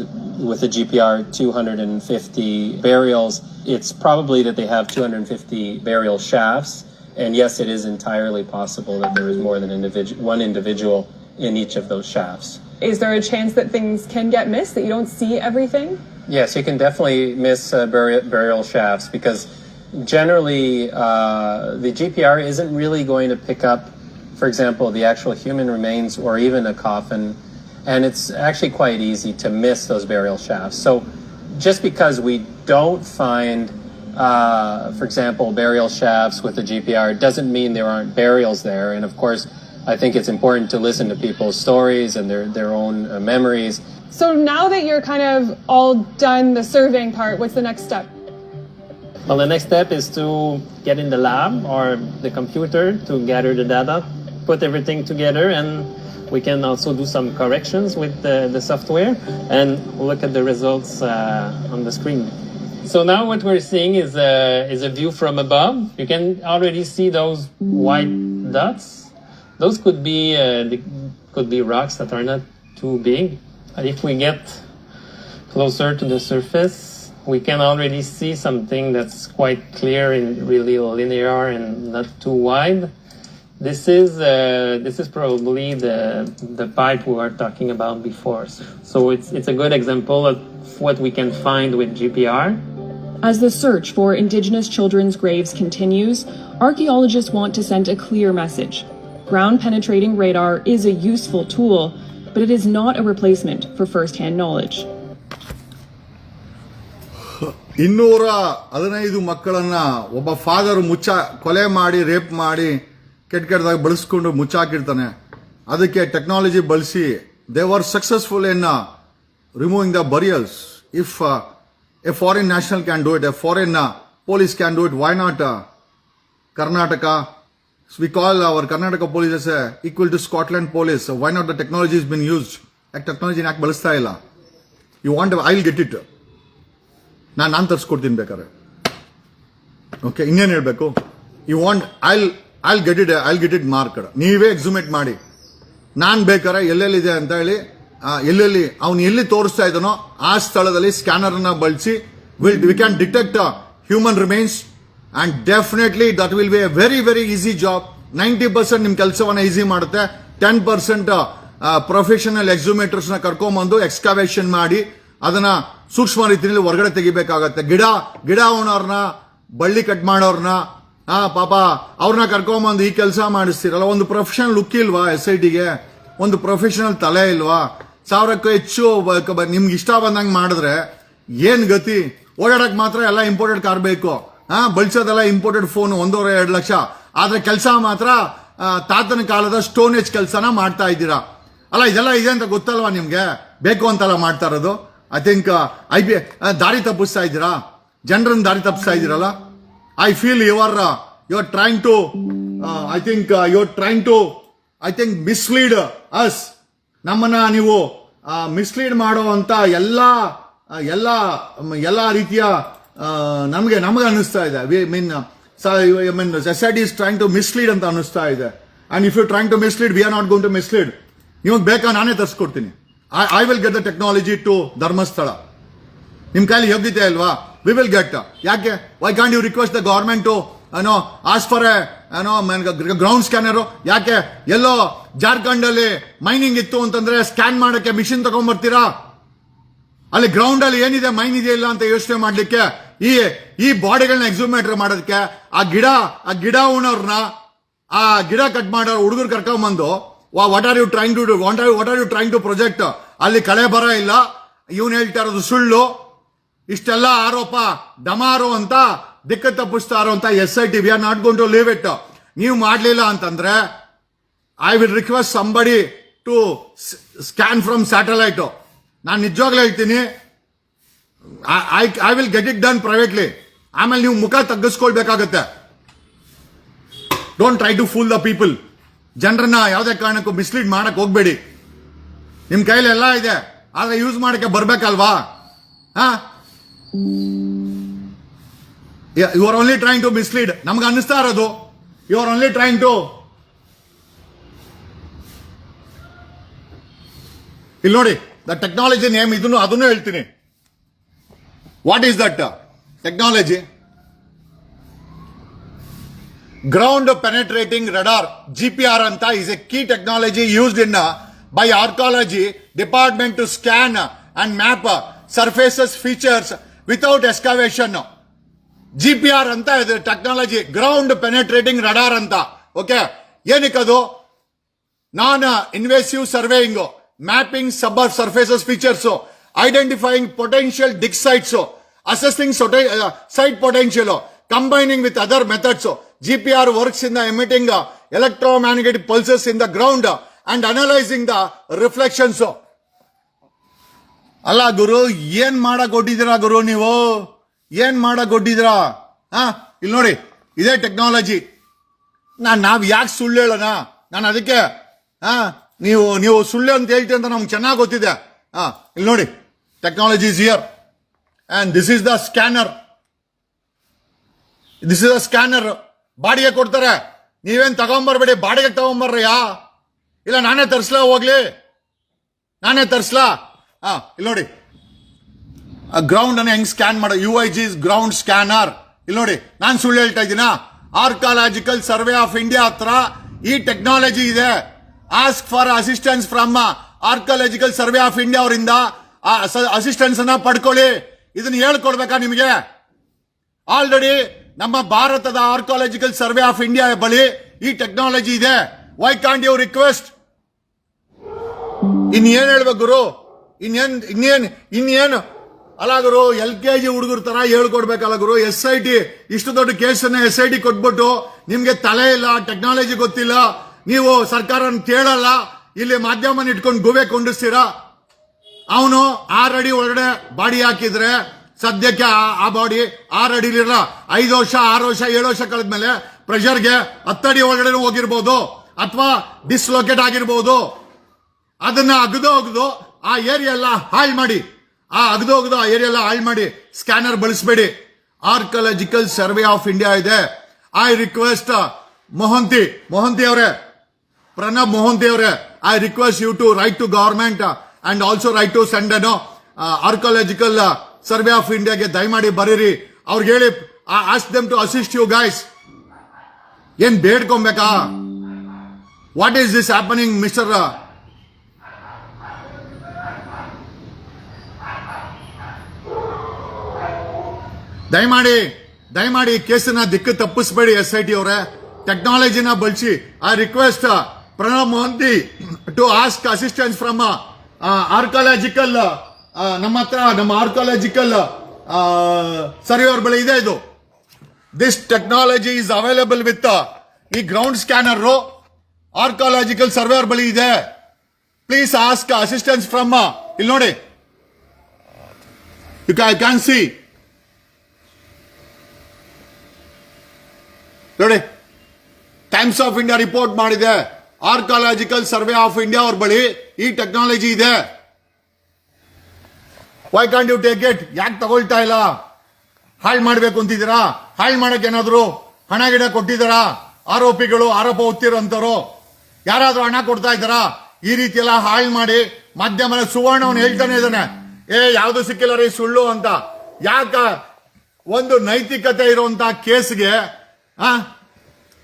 with the GPR 250 burials, it's probably that they have 250 burial shafts. And yes, it is entirely possible that there is more than one individual in each of those shafts. Is there a chance that things can get missed, that you don't see everything? Yes, you can definitely miss burial shafts because generally the GPR isn't really going to pick up, for example, the actual human remains or even a coffin, and it's actually quite easy to miss those burial shafts. So just because we don't find, for example, burial shafts with the GPR doesn't mean there aren't burials there. And of course, I think it's important to listen to people's stories and their own memories. So now that you're kind of all done the surveying part, what's the next step? Well, the next step is to get in the lab or the computer to gather the data, put everything together, and we can also do some corrections with the software and look at the results on the screen. So now what we're seeing is a view from above. You can already see those white dots. Those could be rocks that are not too big. And if we get closer to the surface, we can already see something that's quite clear and really linear and not too wide. This is probably the pipe we were talking about before. So it's a good example of what we can find with GPR. As the search for Indigenous children's graves continues, archaeologists want to send a clear message. Ground-penetrating radar is a useful tool, but it is not a replacement for first-hand knowledge. 215 ಮಕ್ಕಳನ್ನ ಒಬ್ಬ father ಕೊಲೆ ಮಾಡಿ rape ಮಾಡಿ ಕೆಟ್ಟದಾಗಿ ಬಳಸ್ಕೊಂಡು ಮುಚ್ಚಾಕಿರ್ತಾನೆ. ಅದಕ್ಕೆ technology ಬಳಸಿ they were successful in removing the burials. If a foreign national can do it, a foreign police can do it, why not Karnataka? We call our Karnataka police as equal to Scotland police. Why not the technology has been used? Like technology ಯಾಕೆ ಬಳಸ್ತಾ ಇಲ್ಲ? You want, I'll get it. ನಾನು ತರಿಸ್ಕೊಡ್ತೀನಿ ಬೇಕಾದ್ರೆ. Okay, ಇನ್ನೇನು ಹೇಳಬೇಕು? You want, I'll get it marked. ನೀವೇ ಎಕ್ಸುಮೇಟ್ ಮಾಡಿ. ನಾನು ಬೇಕಾದ್ರೆ ಎಲ್ಲೆಲ್ಲಿದೆ ಅಂತ ಹೇಳಿ, ಎಲ್ಲೆಲ್ಲಿ ಅವನು ಎಲ್ಲಿ ತೋರಿಸ್ತಾ ಇದ್ದಾನೋ ಆ ಸ್ಥಳದಲ್ಲಿ ಸ್ಕ್ಯಾನರ್ ಅನ್ನ ಬಳಸಿ we can detect human remains and definitely that will be A very very easy job. 90% ನಿಮ್ ಕೆಲಸವನ್ನ ಈಸಿ ಮಾಡುತ್ತೆ. 10% ಪ್ರೊಫೆಷನಲ್ ಎಕ್ಸುಮೇಟರ್ಸ್ ನ ಕರ್ಕೊಂಡ್ಬಂದು ಎಕ್ಸ್ಕವೇಷನ್ ಮಾಡಿ ಅದನ್ನ ಸೂಕ್ಷ್ಮ ರೀತಿಯಲ್ಲಿ ಹೊರಗಡೆ ತೆಗಿಬೇಕಾಗತ್ತೆ. ಗಿಡ ಓನರ್ನ, ಬಳ್ಳಿ ಕಟ್ ಮಾಡೋರ್ನ, ಪಾಪ ಅವ್ರನ್ನ ಕರ್ಕೊಂಬಂದು ಈ ಕೆಲಸ ಮಾಡಿಸ್ತಿರಲ್ಲ. ಒಂದು ಪ್ರೊಫೆಷನಲ್ ಲುಕ್ ಇಲ್ವಾ SITಗೆ? ಒಂದು ಪ್ರೊಫೆಷನಲ್ ತಲೆ ಇಲ್ವಾ? 1000ಕ್ಕೂ ಹೆಚ್ಚು ನಿಮ್ಗೆ ಇಷ್ಟ ಬಂದಂಗೆ ಮಾಡಿದ್ರೆ ಏನ್ ಗತಿ? ಓಡಾಡಕ್ ಮಾತ್ರ ಎಲ್ಲ ಇಂಪೋರ್ಟೆಡ್ ಕಾರ್ ಬೇಕು, ಬಳಸೋದೆಲ್ಲ ಇಂಪೋರ್ಟೆಡ್ ಫೋನ್ 1.5-2 ಲಕ್ಷ. ಆದ್ರೆ ಕೆಲಸ ಮಾತ್ರ ತಾತನ ಕಾಲದ ಸ್ಟೋನ್ ಏಜ್ ಕೆಲಸನ ಮಾಡ್ತಾ ಇದ್ದೀರಾ ಅಲ್ಲ. ಇದೆಲ್ಲ ಇದೆ ಅಂತ ಗೊತ್ತಲ್ವಾ ನಿಮ್ಗೆ? ಬೇಕು ಅಂತಲ್ಲ ಮಾಡ್ತಾ ಇರೋದು. ಐ ಥಿಂಕ್ ದಾರಿ ತಪ್ಪಿಸ್ತಾ ಇದ್ದೀರಾ, ಜನರನ್ನ ದಾರಿ ತಪ್ಪಿಸ್ತಾ ಇದ್ದೀರಲ್ಲ. I feel you're trying to mislead us. ನಮ್ಮನ್ನ ನೀವು ಮಿಸ್ಲೀಡ್ ಮಾಡುವಂತ ಎಲ್ಲ ರೀತಿಯ ನಮಗೆ ಅನ್ನಿಸ್ತಾ ಇದೆ. SIT is trying to mislead ಅಂತ ಅನ್ನಿಸ್ತಾ ಇದೆ. And if you're trying to mislead, we are not going to mislead. ನಿಮಗೆ ಬೇಕಾ ನಾನೇ ತರಿಸ್ಕೊಡ್ತೀನಿ. I will get the technology to Dharmasthala. ನಿಮ್ ಕೈಲಿ ಯೋಗ್ಯತೆ ಅಲ್ವಾ? We will get. ಯಾಕೆ? Why can't you request the government to ask for a ground scanner? ಯಾಕೆ? ಎಲ್ಲೋ ಜಾರ್ಖಂಡ್ ಅಲ್ಲಿ ಮೈನಿಂಗ್ ಇತ್ತು ಅಂತಂದ್ರೆ ಸ್ಕ್ಯಾನ್ ಮಾಡಕ್ಕೆ ಮಿಷಿನ್ ತಗೊಂಡ್ಬರ್ತೀರಾ? ಅಲ್ಲಿ ಗ್ರೌಂಡ್ ಅಲ್ಲಿ ಏನಿದೆ, ಮೈನ್ ಇದೆಯಾ ಇಲ್ಲ ಅಂತ ಯೋಚನೆ ಮಾಡ್ಲಿಕ್ಕೆ, ಈ ಬಾಡಿಗಳನ್ನ ಎಕ್ಸುಮೇಟರ್ ಮಾಡೋದಕ್ಕೆ ಆ ಗಿಡ ಓನರ್ನ, ಆ ಗಿಡ ಕಟ್ ಮಾಡೋ ಹುಡುಗರು ಕರ್ಕೊಂಡ್ಬಂದು what are you trying to do, what are you trying to project? ಅಲ್ಲಿ ಕಳೆ ಬರ ಇಲ್ಲ, ಇವನು ಹೇಳ್ತಾ ಇರೋದು ಸುಳ್ಳು, ಇಷ್ಟೆಲ್ಲ ಆರೋಪ ಡಮಾರು ಅಂತ ದಿಕ್ಕ ತಪ್ಪಿಸ್ತಾ ಇರುವಂತ SIT. We are not going to leave it. ನೀವು ಮಾಡ್ಲಿಲ್ಲ ಅಂತಂದ್ರೆ I will request somebody to scan from satellite. ನಾನು ನಿಜವಾಗ್ಲೂ ಹೇಳ್ತೀನಿ, I will get it done privately. ಆಮೇಲೆ ನೀವು ಮುಖ ತಗ್ಗಿಸ್ಕೊಳ್ಬೇಕಾಗತ್ತೆ. Don't try to fool the people. ಜನರನ್ನ ಯಾವುದೇ ಕಾರಣಕ್ಕೂ ಮಿಸ್ಲೀಡ್ ಮಾಡಕ್ ಹೋಗ್ಬೇಡಿ. ನಿಮ್ ಕೈಲಿ ಎಲ್ಲ ಇದೆ, ಆದ್ರೆ ಯೂಸ್ ಮಾಡಕ್ಕೆ ಬರ್ಬೇಕಲ್ವಾ? You are only trying to mislead. ನಮ್ಗೆ ಅನ್ನಿಸ್ತಾ ಇರೋದು you are only trying to. ಇಲ್ಲಿ ನೋಡಿ, ದ ಟೆಕ್ನಾಲಜಿ ನೇಮ್ ಅದನ್ನು ಹೇಳ್ತೀನಿ. What is that technology? Ground penetrating radar, GPR ಅಂತ is a key technology used in by archaeology department to scan and map surfaces features without excavation. GPR ಅಂತ ಇದೆ technology, ground penetrating radar ಅಂತ. Okay, ಏನಕ್ಕದು? Non invasive surveying, mapping sub surfaces features, identifying potential dig sites, assessing site potential, combining with other methods. GPR works in the emitting electromagnetic pulses in the ground and analyzing the reflections. ಅಲ್ಲ ಗುರು, ಏನ್ ಮಾಡಕ್ ಕೊಟ್ಟಿದ್ದೀರಾ ಗುರು ನೀವು? ಏನ್ ಮಾಡಕ್ ಕೊಟ್ಟಿದ್ದೀರಾ? ಇಲ್ಲಿ ನೋಡಿ, ಇದೇ ಟೆಕ್ನಾಲಜಿ. ನಾವ್ ಯಾಕೆ ಸುಳ್ಳು ಹೇಳೋಣ? ನಾನು ಅದಕ್ಕೆ ನೀವು ಸುಳ್ಳು ಅಂತ ಹೇಳ್ತೀವಿ ಅಂತ ನಮ್ಗೆ ಚೆನ್ನಾಗಿ ಗೊತ್ತಿದೆ. ಇಲ್ಲಿ ನೋಡಿ, technology is here. And this is the scanner. This is the scanner. ಬಾಡಿಗೆ ಕೊಡ್ತಾರೆ. ನೀವೇನ್ ತಗೊಂಬರ್ಬೇಡಿ, ಬಾಡಿಗೆ ತಗೊಂಬರ್ರಿಯಾ? ಇಲ್ಲ ನಾನೇ ತರಿಸ್ಲಾ? ಹೋಗ್ಲಿ, ನಾನೇ ತರಿಸ್ಲಾ? ಇಲ್ಲಿ ನೋಡಿ, ಗ್ರೌಂಡ್ ಅನ್ನ ಹೆಂಗ್ ಸ್ಕ್ಯಾನ್ ಮಾಡೋ, UIG ಗ್ರೌಂಡ್ ಸ್ಕ್ಯಾನರ್. ಇಲ್ಲಿ ನೋಡಿ, ನಾನು ಸುಳ್ಳು ಹೇಳ್ತಾ ಇದ್ದೀನಾ? ಆರ್ಕಾಲಜಿಕಲ್ ಸರ್ವೆ ಆಫ್ ಇಂಡಿಯಾ ಹತ್ರ ಈ ಟೆಕ್ನಾಲಜಿ ಇದೆ. Ask for assistance from archaeological survey of India ಅವರಿಂದ ಅಸಿಸ್ಟೆನ್ಸ್ ಅನ್ನ ಪಡ್ಕೊಳ್ಳಿ. ಇದನ್ನ ಹೇಳ್ಕೊಡ್ಬೇಕಾ ನಿಮಗೆ? ಆಲ್ರೆಡಿ ನಮ್ಮ ಭಾರತದ ಆರ್ಕಾಲಜಿಕಲ್ ಸರ್ವೆ ಆಫ್ ಇಂಡಿಯಾ ಬಳಿ ಈ ಟೆಕ್ನಾಲಜಿ ಇದೆ. Why can't you request? ಇನ್ನೇನ್ ಹೇಳ್ಬೇಕು ಗುರು? ಇನ್ನೇನು ಅಲ್ಲ ಗುರು, LKG ಹುಡುಗರ ತರ ಹೇಳ್ಕೊಡ್ಬೇಕಲ್ಲ ಗುರು. SIT ಇಷ್ಟು ದೊಡ್ಡ ಕೇಸನ್ನ SIT ಕೊಟ್ಬಿಟ್ಟು ನಿಮ್ಗೆ ತಲೆ ಇಲ್ಲ, ಟೆಕ್ನಾಲಜಿ ಗೊತ್ತಿಲ್ಲ, ನೀವು ಸರ್ಕಾರ ಕೇಳಲ್ಲ, ಇಲ್ಲಿ ಮಾಧ್ಯಮನ ಇಟ್ಕೊಂಡು ಗುವೆ ಕೊಂಡಿಸ್ತೀರಾ. ಅವನು 6 ಅಡಿ ಒಳಗಡೆ ಬಾಡಿ ಹಾಕಿದ್ರೆ ಸದ್ಯಕ್ಕೆ ಆ ಬಾಡಿ 6 ಅಡಿಲಿರಲ್ಲ. 5 ವರ್ಷ, 6 ವರ್ಷ, 7 ವರ್ಷ ಕಳೆದ್ಮೇಲೆ ಪ್ರೆಷರ್ಗೆ 10 ಅಡಿ ಒಳಗಡೆ ಹೋಗಿರ್ಬೋದು, ಅಥವಾ ಡಿಸ್ಲೊಕೇಟ್ ಆಗಿರ್ಬೋದು. ಅದನ್ನ ಅಗದು ಆ ಏರಿಯಾ ಎಲ್ಲ ಹಾಳು ಮಾಡಿ, ಆ ಏರಿಯಾ ಎಲ್ಲ ಹಾಳು ಮಾಡಿ ಸ್ಕ್ಯಾನರ್ ಬಳಸಬೇಡಿ. ಆರ್ಕಾಲಜಿಕಲ್ ಸರ್ವೆ ಆಫ್ ಇಂಡಿಯಾ ಇದೆ. ಐ ರಿಕ್ವೆಸ್ಟ್ ಮೊಹಂತಿ ಅವರೇ, ಪ್ರಣಬ್ ಮೊಹಂತಿ ಅವರೇ, I request you to write to government and also write to send archaeological survey of ಇಂಡಿಯಾಗೆ ದಯಮಾಡಿ ಬರೀರಿ. ಅವ್ರಿಗೆ ಹೇಳಿ, ask them to assist you guys. ಏನ್ ಬೇಡ್ಕೊಬೇಕಾ? What is this happening mister? ದಯಮಾಡಿ ಕೇಸನ್ನ ದಿಕ್ಕು ತಪ್ಪಿಸಬೇಡಿ. SIT ಅವರೇ, ಟೆಕ್ನಾಲಜಿನ ಬಳಸಿ. I request Pranab Mohanty to ask assistance from archaeological. ನಮ್ಮ ಆರ್ಕಾಲಜಿಕಲ್ ಸರ್ವೇಯರ್ ಬಳಿ ಇದೆ ಇದು. This technology is available with ಈ ಗ್ರೌಂಡ್ ಸ್ಕ್ಯಾನರ್ ಆರ್ಕಾಲಜಿಕಲ್ ಸರ್ವೇಯರ್ ಬಳಿ ಇದೆ. Please ask assistance from. ಇಲ್ಲಿ ನೋಡಿ, ಯು ಕ್ಯಾನ್ ಸಿ. ನೋಡಿ, ಟೈಮ್ಸ್ ಆಫ್ ಇಂಡಿಯಾ ರಿಪೋರ್ಟ್ ಮಾಡಿದೆ. ಆರ್ಕಾಲಜಿಕಲ್ ಸರ್ವೆ ಆಫ್ ಇಂಡಿಯಾ ಅವ್ರ ಬಳಿ ಈ ಟೆಕ್ನಾಲಜಿ ಇದೆ. Why can't you take it? ಯಾಕೆ ತಗೊಳ್ತಾ ಇಲ್ಲ? ಹಾಳು ಮಾಡ್ಬೇಕು ಅಂತಿದ್ದೀರಾ? ಹಾಳು ಮಾಡಕ್ಕೆ ಏನಾದ್ರು ಹಣ ಗಿಡ ಕೊಟ್ಟಿದ್ದಾರಾ? ಆರೋಪಿಗಳು, ಆರೋಪ ಹೊತ್ತಿರೋಂಥವ್ರು ಯಾರಾದ್ರೂ ಹಣ ಕೊಡ್ತಾ ಇದ್ದಾರಾ? ಈ ರೀತಿ ಎಲ್ಲ ಹಾಳು ಮಾಡಿ ಮಾಧ್ಯಮ ಸುವರ್ಣವನ್ನ ಹೇಳ್ತಾನೆ ಇದ್ದಾನೆ, ಯಾವ್ದು ಸಿಕ್ಕಿಲ್ಲ ರೀ ಸುಳ್ಳು ಅಂತ. ಯಾಕ ಒಂದು ನೈತಿಕತೆ ಇರುವಂತ ಕೇಸ್ಗೆ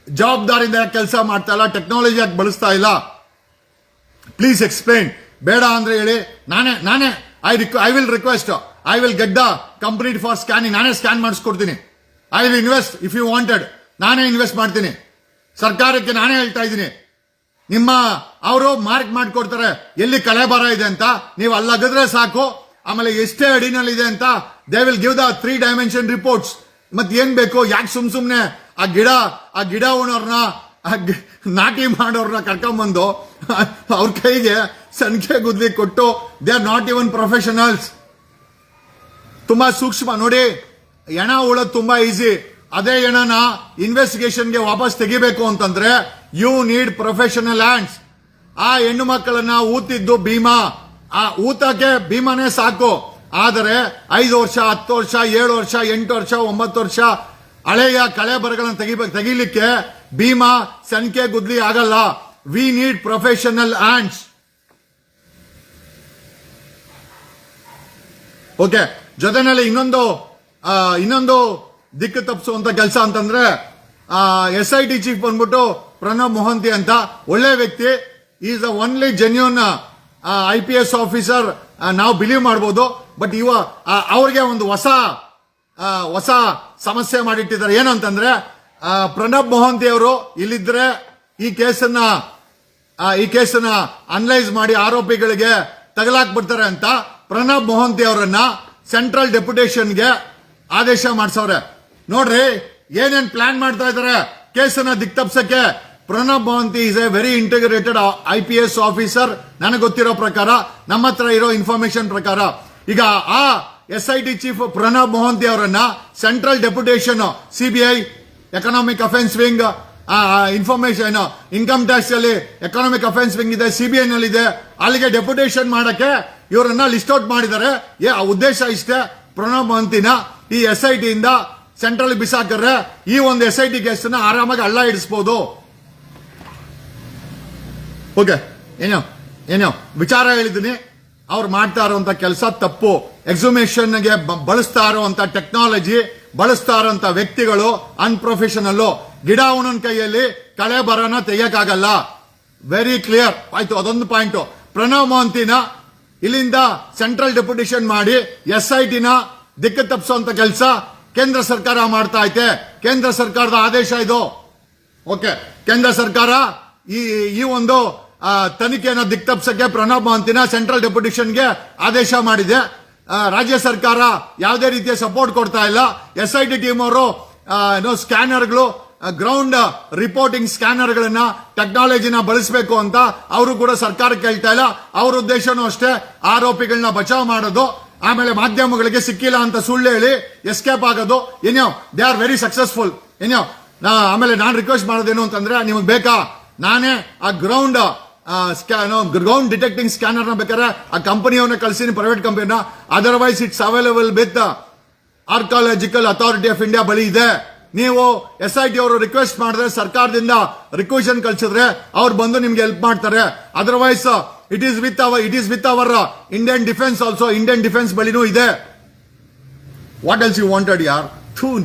ಜವಾಬ್ದಾರಿಯಿಂದ ಕೆಲಸ ಮಾಡ್ತಾ ಇಲ್ಲ? ಟೆಕ್ನಾಲಜಿ ಯಾಕೆ ಬಳಸ್ತಾ ಇಲ್ಲ? Please explain. ಬೇಡ ಅಂದ್ರೆ ಹೇಳಿ, ನಾನೇ I will request, I will get the complete for scanning. ನಾನೇ ಸ್ಕ್ಯಾನ್ ಮಾಡಿಸ್ಕೊಡ್ತೀನಿ. I will invest if you wanted. ನಾನೇ ಇನ್ವೆಸ್ಟ್ ಮಾಡ್ತೀನಿ. ಸರ್ಕಾರಕ್ಕೆ ನಾನೇ ಹೇಳ್ತಾ ಇದ್ದೀನಿ. ಅವರು ಮಾರ್ಕ್ ಮಾಡ್ಕೊಡ್ತಾರೆ ಎಲ್ಲಿ ಕಳೆ ಬರ ಇದೆ ಅಂತ. ನೀವು ಅಲ್ಲಗದ್ರೆ ಸಾಕು. ಆಮೇಲೆ ಎಷ್ಟೇ ಅಡಿನಲ್ಲಿದೆ ಅಂತ they will give the 3 dimension reports. ಮತ್ ಏನ್ ಬೇಕು? ಯಾಕೆ ಸುಮ್ನೆ ಆ ಗಿಡ ಉಣೋರ್ನ, ನಾಟಿ ಮಾಡೋರ್ನ ಕರ್ಕೊಂಡ್ಬಂದು ಅವ್ರ ಕೈಗೆ ಸಂಖ್ಯೆ ಗುದ್ಲಿ ಕೊಟ್ಟು, they are not even professionals. ತುಂಬಾ ಸೂಕ್ಷ್ಮ ನೋಡಿ. ಹೆಣ ಉಳೋದು ತುಂಬಾ ಈಸಿ. ಅದೇ ಹೆಣನ ಇನ್ವೆಸ್ಟಿಗೇಷನ್ಗೆ ವಾಪಸ್ ತೆಗಿಬೇಕು ಅಂತಂದ್ರೆ ಯು ನೀಡ್ ಪ್ರೊಫೆಷನಲ್ ಹ್ಯಾಂಡ್ಸ್. ಆ ಹೆಣ್ಣು ಮಕ್ಕಳನ್ನ ಊತಿದ್ದು ಭೀಮಾ, ಆ ಊತಕ್ಕೆ ಭೀಮಾನೇ ಸಾಕು. ಆದರೆ 5 ವರ್ಷ, 10 ವರ್ಷ, 7 ವರ್ಷ, 8 ವರ್ಷ, 9 ವರ್ಷ ಹಳೆಯ ಕಳೆ ಬರಗಳನ್ನು ತೆಗಿಲಿಕ್ಕೆ ಭೀಮಾ ಸಂಖ್ಯೆ ಗುದ್ಲಿ ಆಗಲ್ಲ. We need professional hands. Okay, ಜೊತೆನಲ್ಲಿ ಇನ್ನೊಂದು ದಿಕ್ಕು ತಪ್ಪಿಸುವಂತ ಕೆಲಸ ಅಂತಂದ್ರೆ SIT ಚೀಫ್ ಬಂದ್ಬಿಟ್ಟು ಪ್ರಣಬ್ ಮೊಹಂತಿ ಅಂತ ಒಳ್ಳೆ ವ್ಯಕ್ತಿ. Is the only genuine IPS officer ನಾವು ಬಿಲೀವ್ ಮಾಡಬಹುದು. ಬಟ್ ಅವ್ರಿಗೆ ಒಂದು ಹೊಸ ಸಮಸ್ಯೆ ಮಾಡಿಟ್ಟಿದ್ದಾರೆ. ಏನಂತಂದ್ರೆ ಪ್ರಣಬ್ ಮೊಹಂತಿ ಅವರು ಇಲ್ಲಿದ್ರೆ ಈ ಕೇಸನ್ನ ಅನಲೈಸ್ ಮಾಡಿ ಆರೋಪಿಗಳಿಗೆ ತಗಲಾಕ್ಬಿಡ್ತಾರೆ ಅಂತ ಪ್ರಣಬ್ ಮೊಹಂತಿ ಅವರನ್ನ ಸೆಂಟ್ರಲ್ ಡೆಪ್ಯುಟೇಷನ್ಗೆ ಆದೇಶ ಮಾಡಿಸವ್ರೆ. ನೋಡ್ರಿ ಏನೇನ್ ಪ್ಲಾನ್ ಮಾಡ್ತಾ ಇದಾರೆ ಕೇಸನ್ನ ದಿಕ್ತಪ್ಸಕ್ಕೆ. Pranab Mohanty is a very integrated IPS officer. ನನಗೆ ಗೊತ್ತಿರೋ ಪ್ರಕಾರ, ನಮ್ಮ ಹತ್ರ ಇರೋ ಇನ್ಫಾರ್ಮೇಶನ್ ಪ್ರಕಾರ, ಈಗ ಆ SIT ಚೀಫ್ ಪ್ರಣಬ್ ಮೊಹಂತಿ ಅವರನ್ನ central deputation, CBI economic offence wing, information income tax ಅಲ್ಲಿ ಎಕನಾಮಿಕ್ ಅಫೆನ್ಸ್ ವಿಂಗ್ ಇದೆ, CBI ನಲ್ಲಿ ಇದೆ. ಅಲ್ಲಿಗೆ ಡೆಪ್ಯುಟೇಷನ್ ಮಾಡಕ್ಕೆ ಇವರನ್ನ ಲಿಸ್ಟ್ ಔಟ್ ಮಾಡಿದ್ದಾರೆ. ಉದ್ದೇಶ ಇಷ್ಟೇ, ಪ್ರಣಬ್ ಮಹಂತಿನ ಈ SIT ಇಂದ ಸೆಂಟ್ರಲ್ ಬಿಸಾಕರ್ರೆ ಈ ಒಂದು SIT ಕೇಸನ್ನ ಆರಾಮಾಗಿ ಹಳ್ಳ ಇಡಿಸಬಹುದು. ಓಕೆ, ಏನೋ ವಿಚಾರ ಹೇಳಿದ್ದೀನಿ. ಅವ್ರು ಮಾಡ್ತಾ ಇರುವಂತ ಕೆಲಸ ತಪ್ಪು. ಎಕ್ಸುಮೇಷನ್ಗೆ ಬಳಸ್ತಾ ಇರುವಂತ ಟೆಕ್ನಾಲಜಿ, ಬಳಸ್ತಾ ಇರುವಂತ ವ್ಯಕ್ತಿಗಳು ಅನ್ಪ್ರೊಫೆಷನಲ್. ಗಿಡ ಅವನ ಕೈಯಲ್ಲಿ ಕಳೆ ಬರನ ತೆಗಿಯಕ್ಕಾಗಲ್ಲ. ವೆರಿ ಕ್ಲಿಯರ್ ಆಯ್ತು. ಅದೊಂದು ಪಾಯಿಂಟ್. ಪ್ರಣಬ್ ಮಹಂತಿನ ಇಲ್ಲಿಂದ ಸೆಂಟ್ರಲ್ ಡೆಪ್ಯುಟೇಷನ್ ಮಾಡಿ SITನ ದಿಕ್ಕು ತಪ್ಪಿಸುವಂತ ಕೆಲಸ ಕೇಂದ್ರ ಸರ್ಕಾರ ಮಾಡ್ತಾ ಐತೆ. ಕೇಂದ್ರ ಸರ್ಕಾರದ ಆದೇಶ ಇದು. ಓಕೆ, ಕೇಂದ್ರ ಸರ್ಕಾರ ಈ ಒಂದು ತನಿಖೆಯನ್ನು ದಿಕ್ಕು ತಪ್ಪಿಸಕ್ಕೆ ಪ್ರಣಬ್ ಮಹಂತಿನ ಸೆಂಟ್ರಲ್ ಡೆಪ್ಯುಟೇಷನ್ಗೆ ಆದೇಶ ಮಾಡಿದೆ. ರಾಜ್ಯ ಸರ್ಕಾರ ಯಾವುದೇ ರೀತಿಯ ಸಪೋರ್ಟ್ ಕೊಡ್ತಾ ಇಲ್ಲ. SIT ಟೀಮ್ ಅವರು ಸ್ಕ್ಯಾನರ್ಗಳು, ಗ್ರೌಂಡ್ ರಿಪೋರ್ಟಿಂಗ್ ಸ್ಕ್ಯಾನರ್ಗಳನ್ನ, ಟೆಕ್ನಾಲಜಿನ ಬಳಸಬೇಕು ಅಂತ ಅವರು ಕೂಡ ಸರ್ಕಾರಕ್ಕೆ ಹೇಳ್ತಾ ಇಲ್ಲ. ಅವ್ರ ಉದ್ದೇಶನೂ ಅಷ್ಟೇ, ಆರೋಪಿಗಳನ್ನ ಬಚಾವ್ ಮಾಡೋದು, ಆಮೇಲೆ ಮಾಧ್ಯಮಗಳಿಗೆ ಸಿಕ್ಕಿಲ್ಲ ಅಂತ ಸುಳ್ಳು ಹೇಳಿ ಎಸ್ಕೇಪ್ ಆಗೋದು. ಏನೋ ದೇ ಆರ್ ವೆರಿ ಸಕ್ಸಸ್ಫುಲ್. ಆಮೇಲೆ ನಾನು ರಿಕ್ವೆಸ್ಟ್ ಮಾಡೋದೇನು ಅಂತಂದ್ರೆ, ನಿಮಗೆ ಬೇಕಾ ನಾನೇ ಆ ಗ್ರೌಂಡ್ ಡಿಟೆಕ್ಟಿಂಗ್ ಸ್ಕ್ಯಾನರ್ ನ ಬೇಕಾದ್ರೆ ಆ ಕಂಪನಿಯವನ್ನ ಕಳಿಸಿನಿ, ಪ್ರೈವೇಟ್ ಕಂಪನಿನ. Otherwise it's available with archaeological authority of India ಬಳಿ ಇದೆ. ನೀವು SIT ಅವರು ರಿಕ್ವೆಸ್ಟ್ ಮಾಡಿದ್ರೆ, ಸರ್ಕಾರದಿಂದ ರಿಕ್ವೆಷನ್ ಕಳಿಸಿದ್ರೆ ಅವ್ರು ಬಂದು ನಿಮ್ಗೆ ಹೆಲ್ಪ್ ಮಾಡ್ತಾರೆ. Otherwise it is with our Indian defence also. Indian defence ಬಳಿನೂ ಇದೆ. ವಾಟ್ ಎಲ್ಸ್ ಯು ವಾಂಟೆಡ್ ಯಾರ್?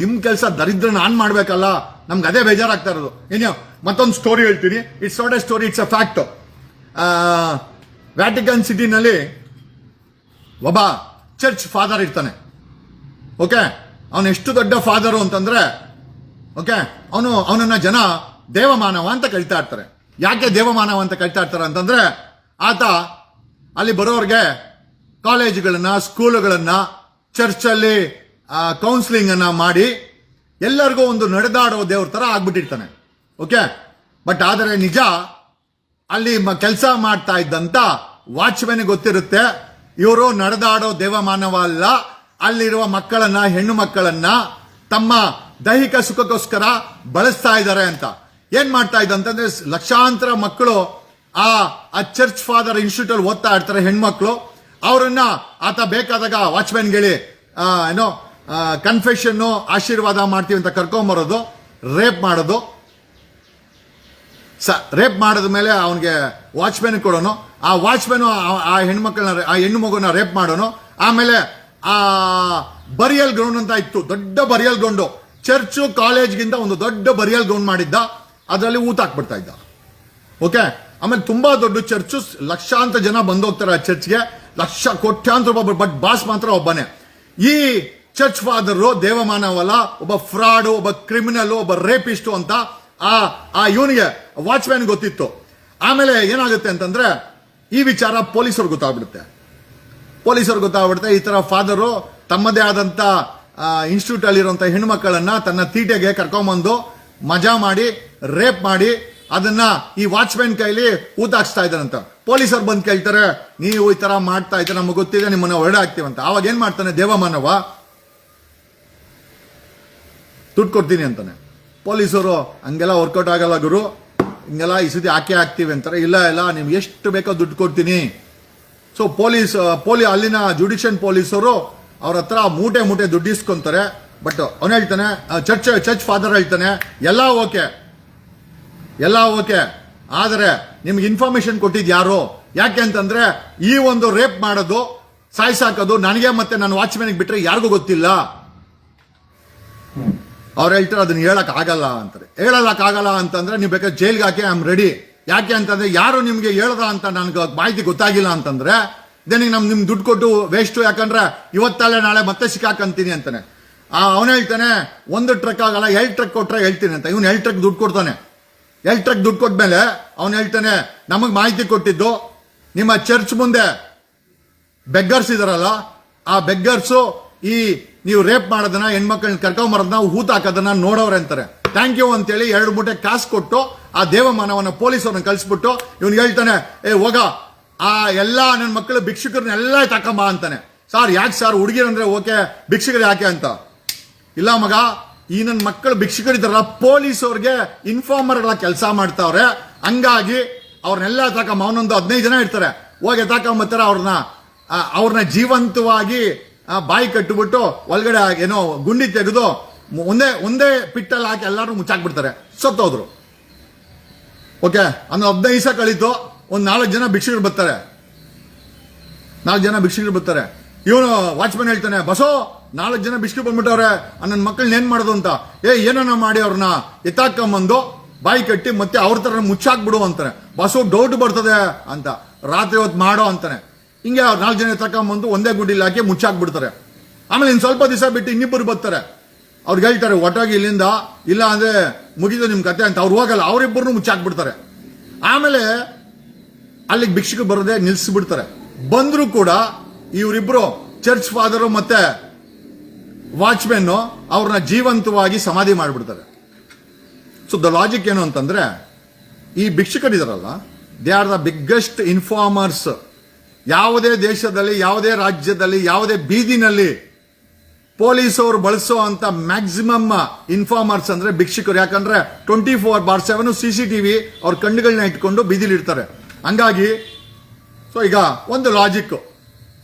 ನಿಮ್ ಕೆಲಸ ದರಿದ್ರ ನಾನ್ ಮಾಡ್ಬೇಕಲ್ಲ. ನಮ್ಗೆ ಅದೇ ಬೇಜಾರಾಗ್ತಾ ಇರೋದು. ಏನೋ ಮತ್ತೊಂದು ಸ್ಟೋರಿ ಹೇಳ್ತೀನಿ. It's not a story, it's a fact. Vatican ಸಿಟಿನಲ್ಲಿ ಒಬ್ಬ ಚರ್ಚ್ ಫಾದರ್ ಇರ್ತಾನೆ. ಓಕೆ, ಅವನು ಎಷ್ಟು ದೊಡ್ಡ ಫಾದರು ಅಂತಂದ್ರೆ, ಓಕೆ, ಅವನನ್ನ ಜನ ದೇವಮಾನವ ಅಂತ ಕರಿತಾ ಇರ್ತಾರೆ. ಯಾಕೆ ದೇವಮಾನವ ಅಂತ ಕರಿತಾ ಇರ್ತಾರೆ ಅಂತಂದ್ರೆ, ಆತ ಅಲ್ಲಿ ಬರೋರ್ಗೆ ಕಾಲೇಜುಗಳನ್ನ, ಸ್ಕೂಲುಗಳನ್ನ, ಚರ್ಚಲ್ಲಿ ಕೌನ್ಸಿಲಿಂಗ್ ಅನ್ನ ಮಾಡಿ ಎಲ್ಲರಿಗೂ ಒಂದು ನಡೆದಾಡೋ ದೇವ್ರ ತರ ಆಗ್ಬಿಟ್ಟಿರ್ತಾನೆ. ಓಕೆ, ಬಟ್ ಆದರೆ ನಿಜ ಅಲ್ಲಿ ಕೆಲಸ ಮಾಡ್ತಾ ಇದ್ದಂತ ವಾಚ್ಮೆನ್ ಗೊತ್ತಿರುತ್ತೆ ಇವರು ನಡೆದಾಡೋ ದೇವಮಾನವ ಅಲ್ಲ, ಅಲ್ಲಿರುವ ಮಕ್ಕಳನ್ನ, ಹೆಣ್ಣು ಮಕ್ಕಳನ್ನ ತಮ್ಮ ದೈಹಿಕ ಸುಖಕ್ಕೋಸ್ಕರ ಬಳಸ್ತಾ ಇದ್ದಾರೆ ಅಂತ. ಏನ್ ಮಾಡ್ತಾ ಇದ್ದಂತಂದ್ರೆ, ಲಕ್ಷಾಂತರ ಮಕ್ಕಳು ಆ ಚರ್ಚ್ ಫಾದರ್ ಇನ್ಸ್ಟಿಟ್ಯೂಟ್ ಅಲ್ಲಿ ಓದ್ತಾ ಇರ್ತಾರೆ, ಹೆಣ್ಮಕ್ಳು. ಅವರನ್ನ ಆತ ಬೇಕಾದಾಗ ವಾಚ್ಮೆನ್ ಗೆಳಿ ಕನ್ಫೆಷನ್, ಆಶೀರ್ವಾದ ಮಾಡ್ತೀವಿ ಅಂತ ಕರ್ಕೊಂಬರೋದು, ರೇಪ್ ಮಾಡೋದು. ರೇಪ್ ಮಾಡಿದ ಮೇಲೆ ಅವನಿಗೆ ವಾಚ್ಮೆನ್ ಕೊಡೋನು, ಆ ವಾಚ್ಮೆನ್ ಆ ಹೆಣ್ಣು ಮಗುನ ರೇಪ್ ಮಾಡೋನು. ಆಮೇಲೆ ಆ ಬರಿಯಲ್ ಗ್ರೌಂಡ್ ಅಂತ ಇತ್ತು, ದೊಡ್ಡ ಬರಿಯಲ್ ಗ್ರೌಂಡ್, ಚರ್ಚು ಕಾಲೇಜ್ಗಿಂತ ಒಂದು ದೊಡ್ಡ ಬರಿಯಲ್ ಗ್ರೌಂಡ್ ಮಾಡಿದ್ದ. ಅದರಲ್ಲಿ ಊತ ಹಾಕ್ಬಿಡ್ತಾ ಇದ್ದ. ಓಕೆ, ಆಮೇಲೆ ತುಂಬಾ ದೊಡ್ಡ ಚರ್ಚು, ಲಕ್ಷಾಂತರ ಜನ ಬಂದೋಗ್ತಾರೆ ಆ ಚರ್ಚ್ಗೆ, ಕೋಟ್ಯಾಂತರ ರೂಪಾಯಿ. ಬಟ್ ಬಾಸ್ ಮಾತ್ರ ಒಬ್ಬನೇ. ಈ ಚರ್ಚ್ ಫಾದರು ದೇವಮಾನವಲ್ಲ, ಒಬ್ಬ ಫ್ರಾಡು, ಒಬ್ಬ ಕ್ರಿಮಿನಲ್, ಒಬ್ಬ ರೇಪಿಸ್ಟು ಅಂತ ಆ ಇವನಿಗೆ ವಾಚ್ಮ್ಯಾನ್ ಗೊತ್ತಿತ್ತು. ಆಮೇಲೆ ಏನಾಗುತ್ತೆ ಅಂತಂದ್ರೆ, ಈ ವಿಚಾರ ಪೊಲೀಸರು ಗೊತ್ತಾಗ್ಬಿಡುತ್ತೆ. ಈ ತರ ಫಾದರು ತಮ್ಮದೇ ಆದಂತ ಇನ್ಸ್ಟಿಟ್ಯೂಟ್ ಅಲ್ಲಿರುವಂತ ಹೆಣ್ಮಕ್ಕಳನ್ನ ತನ್ನ ತೀಟೆಗೆ ಕರ್ಕೊಂಬಂದು ಮಜಾ ಮಾಡಿ, ರೇಪ್ ಮಾಡಿ, ಅದನ್ನ ಈ ವಾಚ್ಮ್ಯಾನ್ ಕೈಲಿ ಊತಾಕ್ಸ್ತಾ ಇದ್ದಾರಂತ. ಪೊಲೀಸರು ಬಂದು ಕೇಳ್ತಾರೆ, ನೀವು ಈ ತರ ಮಾಡ್ತಾ ಇದ್ರೆ ನಮಗೆ ಗೊತ್ತಿದೆ, ನಿಮ್ಮನ್ನ ಹೊರಡೆ ಹಾಕ್ತೀವಂತ. ಅವಾಗ ಏನ್ ಮಾಡ್ತಾನೆ ದೇವಮಾನವ, ದುಡ್ಡು ಕೊಡ್ತೀನಿ ಅಂತಾನೆ. ಪೊಲೀಸರು ಹಂಗೆಲ್ಲ ವರ್ಕೌಟ್ ಆಗಲ್ಲ ಗುರು, ಹಿಂಗೆಲ್ಲ ಈ ಸತಿ ಹಾಕ್ತೀವಿ ಅಂತಾರೆ. ಇಲ್ಲ ನಿಮ್ಗೆ ಎಷ್ಟು ಬೇಕೋ ದುಡ್ಡು ಕೊಡ್ತೀನಿ. ಸೊ ಅಲ್ಲಿನ ಜುಡಿಷಿಯಲ್ ಪೊಲೀಸರು ಅವ್ರ ಹತ್ರ ಮೂಟೆ ದುಡ್ಡು ಇಸ್ಕೊಂತಾರೆ. ಬಟ್ ಅವನು ಹೇಳ್ತಾನೆ, ಚರ್ಚ್ ಫಾದರ್ ಹೇಳ್ತಾನೆ, ಎಲ್ಲ ಓಕೆ, ಆದರೆ ನಿಮ್ಗೆ ಇನ್ಫಾರ್ಮೇಶನ್ ಕೊಟ್ಟಿದ್ ಯಾರು? ಯಾಕೆ ಅಂತಂದ್ರೆ, ಈ ಒಂದು ರೇಪ್ ಮಾಡೋದು, ಸಾಯ್ಸಾಕೋದು ನನಗೆ ಮತ್ತೆ ನನ್ನ ವಾಚ್ಮ್ಯಾನ್ಗೆ ಬಿಟ್ರೆ ಯಾರಿಗೂ ಗೊತ್ತಿಲ್ಲ. ಅವ್ರು ಹೇಳ್ತಾರೆ ಅದನ್ನ ಹೇಳಕ್ಕಾಗಲ್ಲ ಅಂತಾರೆ. ಹೇಳಕ್ಕಾಗಲ್ಲ ಅಂತಂದ್ರೆ ನೀವು ಬೇಕಾದ್ರೆ ಜೈಲ್ಗೆ ಹಾಕಿ ಐ ಆಮ್ ರೆಡಿ. ಯಾಕೆ ಅಂತಂದ್ರೆ, ಯಾರು ನಿಮ್ಗೆ ಹೇಳದ ಅಂತ ನನ್ಗೆ ಮಾಹಿತಿ ಗೊತ್ತಾಗಿಲ್ಲ ಅಂತಂದ್ರೆ ನಿಮ್ ದುಡ್ಡು ಕೊಟ್ಟು ವೇಸ್ಟ್. ಯಾಕಂದ್ರೆ ಇವತ್ತಲ್ಲೇ ನಾಳೆ ಮತ್ತೆ ಸಿಕ್ಕಾಕಂತೀನಿ ಅಂತಾನೆ. ಅವನು ಹೇಳ್ತಾನೆ, ಒಂದು ಟ್ರಕ್ ಆಗಲ್ಲ, 2 ಟ್ರಕ್ ಕೊಟ್ರೆ ಹೇಳ್ತೀನಿ ಅಂತ. ಇವನು 2 ಟ್ರಕ್ ದುಡ್ಡು ಕೊಡ್ತಾನೆ. 2 ಟ್ರಕ್ ದುಡ್ಡು ಕೊಟ್ಮೇಲೆ ಅವನು ಹೇಳ್ತಾನೆ, ನಮಗ್ ಮಾಹಿತಿ ಕೊಟ್ಟಿದ್ದು ನಿಮ್ಮ ಚರ್ಚ್ ಮುಂದೆ ಬೆಗ್ಗರ್ಸ್ ಇದಾರಲ್ಲ, ಆ ಬೆಗ್ಗರ್ಸು ನೀವು ರೇಪ್ ಮಾಡೋದನ್ನ, ಹೆಣ್ಮಕ್ಳನ್ನ ಕರ್ಕೊಂಬರೋದನ್ನ, ಹೂತ್ ಹಾಕೋದನ್ನ ನೋಡೋರೆ ಅಂತಾರೆ. ಥ್ಯಾಂಕ್ ಯು ಅಂತೇಳಿ 2 ಮೂಟೆ ಕಾಸು ಕೊಟ್ಟು ಆ ದೇವಮಾನವನ ಪೊಲೀಸರನ್ನ ಕಳಿಸ್ಬಿಟ್ಟು ಇವನ್ಗೆ ಹೇಳ್ತಾನೆ, ಹೋಗ ಆ ಎಲ್ಲಾ ನನ್ನ ಮಕ್ಕಳು ಭಿಕ್ಷುಕರನ್ನೆಲ್ಲ ತಕೊಂಬ ಅಂತಾನೆ. ಸರ್ ಯಾಕೆ ಸರ್, ಹುಡುಗಿರಂದ್ರೆ ಓಕೆ, ಭಿಕ್ಷುಕರು ಯಾಕೆ ಅಂತ? ಇಲ್ಲ ಮಗ, ಈ ನನ್ನ ಮಕ್ಕಳು ಭಿಕ್ಷುಕರಿದ್ದಾರಲ್ಲ, ಪೊಲೀಸವ್ರಿಗೆ ಇನ್ಫಾರ್ಮರ್ ಕೆಲಸ ಮಾಡ್ತಾವ್ರೆ, ಹಂಗಾಗಿ ಅವ್ರನ್ನೆಲ್ಲ ತಕೊಂಬ. ಅವನೊಂದು 15 ಜನ ಇರ್ತಾರೆ, ಹೋಗಿ ತಕೊಂಬತ್ತಾರೆ. ಅವ್ರನ್ನ ಜೀವಂತವಾಗಿ ಬಾಯಿ ಕಟ್ಟಿಬಿಟ್ಟು ಒಳಗಡೆ ಏನೋ ಗುಂಡಿ ತೆಗೆದು ಒಂದೇ ಪಿಟ್ಟಲ್ಲಿ ಹಾಕಿ ಎಲ್ಲರೂ ಮುಚ್ಚಾಕ್ಬಿಡ್ತಾರೆ, ಸತ್ತೋದ್ರು. ಓಕೆ, ಅಂದ್ರೆ 15 ದಿವಸ ಕಳೀತು, ಒಂದು 4 ಜನ ಭಿಕ್ಷುಕರು ಬರ್ತಾರೆ. ಇವನು ವಾಚ್ಮನ್ ಹೇಳ್ತಾನೆ, ಬಸೋ 4 ಜನ ಭಿಕ್ಷುಕರು ಬಂದ್ಬಿಟ್ಟವ್ರೆ, ನನ್ನ ಮಕ್ಕಳನ್ನ ಏನ್ ಮಾಡೋದು ಅಂತ. ಏನನ್ನ ಮಾಡಿ ಅವ್ರನ್ನ ಎತ್ತಾಕೊಂಬಂದು ಬಾಯಿ ಕಟ್ಟಿ ಮತ್ತೆ ಅವ್ರ ತರ ಮುಚ್ಚಾಕ್ಬಿಡು ಅಂತಾನೆ. ಬಸೋ ಡೌಟ್ ಬರ್ತದೆ ಅಂತ, ರಾತ್ರಿ ಹೊತ್ತು ಮಾಡೋ ಅಂತಾನೆ. ಹಿಂಗೆ 4 ಜನ ಎತ್ತಾಕೊಂಬಂದು ಒಂದೇ ಗುಡ್ಡಿಲಿ ಹಾಕಿ ಮುಚ್ಚಾಕ್ಬಿಡ್ತಾರೆ. ಆಮೇಲೆ ಇನ್ ಸ್ವಲ್ಪ ದಿವಸ ಬಿಟ್ಟು ಇನ್ನಿಬ್ಬರು ಬರ್ತಾರೆ. ಅವ್ರಿಗೆ ಹೇಳ್ತಾರೆ ಒಟ್ಟಾಗಿ ಇಲ್ಲಿಂದ, ಇಲ್ಲ ಅಂದ್ರೆ ಮುಗಿದು ನಿಮ್ ಕತೆ ಅಂತ. ಅವ್ರು ಹೋಗಲ್ಲ, ಅವರಿಬ್ಬರನ್ನು ಮುಚ್ಚಾಕ್ಬಿಡ್ತಾರೆ. ಆಮೇಲೆ ಅಲ್ಲಿಗೆ ಭಿಕ್ಷುಕರು ಬರೋದೇ ನಿಲ್ಸಿಬಿಡ್ತಾರೆ. ಬಂದ್ರು ಕೂಡ ಇವರಿಬ್ರು ಚರ್ಚ್ ಫಾದರು ಮತ್ತೆ ವಾಚ್ಮೆನ್ ಅವ್ರನ್ನ ಜೀವಂತವಾಗಿ ಸಮಾಧಿ ಮಾಡಿಬಿಡ್ತಾರೆ. ಸೊ ದ ಲಾಜಿಕ್ ಏನು ಅಂತಂದ್ರೆ, ಈ ಭಿಕ್ಷುಕರಿದಾರಲ್ಲ, they are the biggest informers. ಯಾವುದೇ ದೇಶದಲ್ಲಿ, ಯಾವುದೇ ರಾಜ್ಯದಲ್ಲಿ, ಯಾವುದೇ ಬೀದಿನಲ್ಲಿ ಪೊಲೀಸ್ ಅವರು ಬಳಸೋ ಅಂತ ಮ್ಯಾಕ್ಸಿಮಮ್ ಇನ್ಫಾರ್ಮರ್ಸ್ ಅಂದ್ರೆ ಭಿಕ್ಷುಕರು. ಯಾಕಂದ್ರೆ 24/7 CCTV ಅವ್ರ ಕಣ್ಣುಗಳನ್ನ ಇಟ್ಕೊಂಡು ಬೀದಿಲಿ ಇರ್ತಾರೆ. ಹಂಗಾಗಿ ಸೊ ಈಗ ಒಂದು ಲಾಜಿಕ್.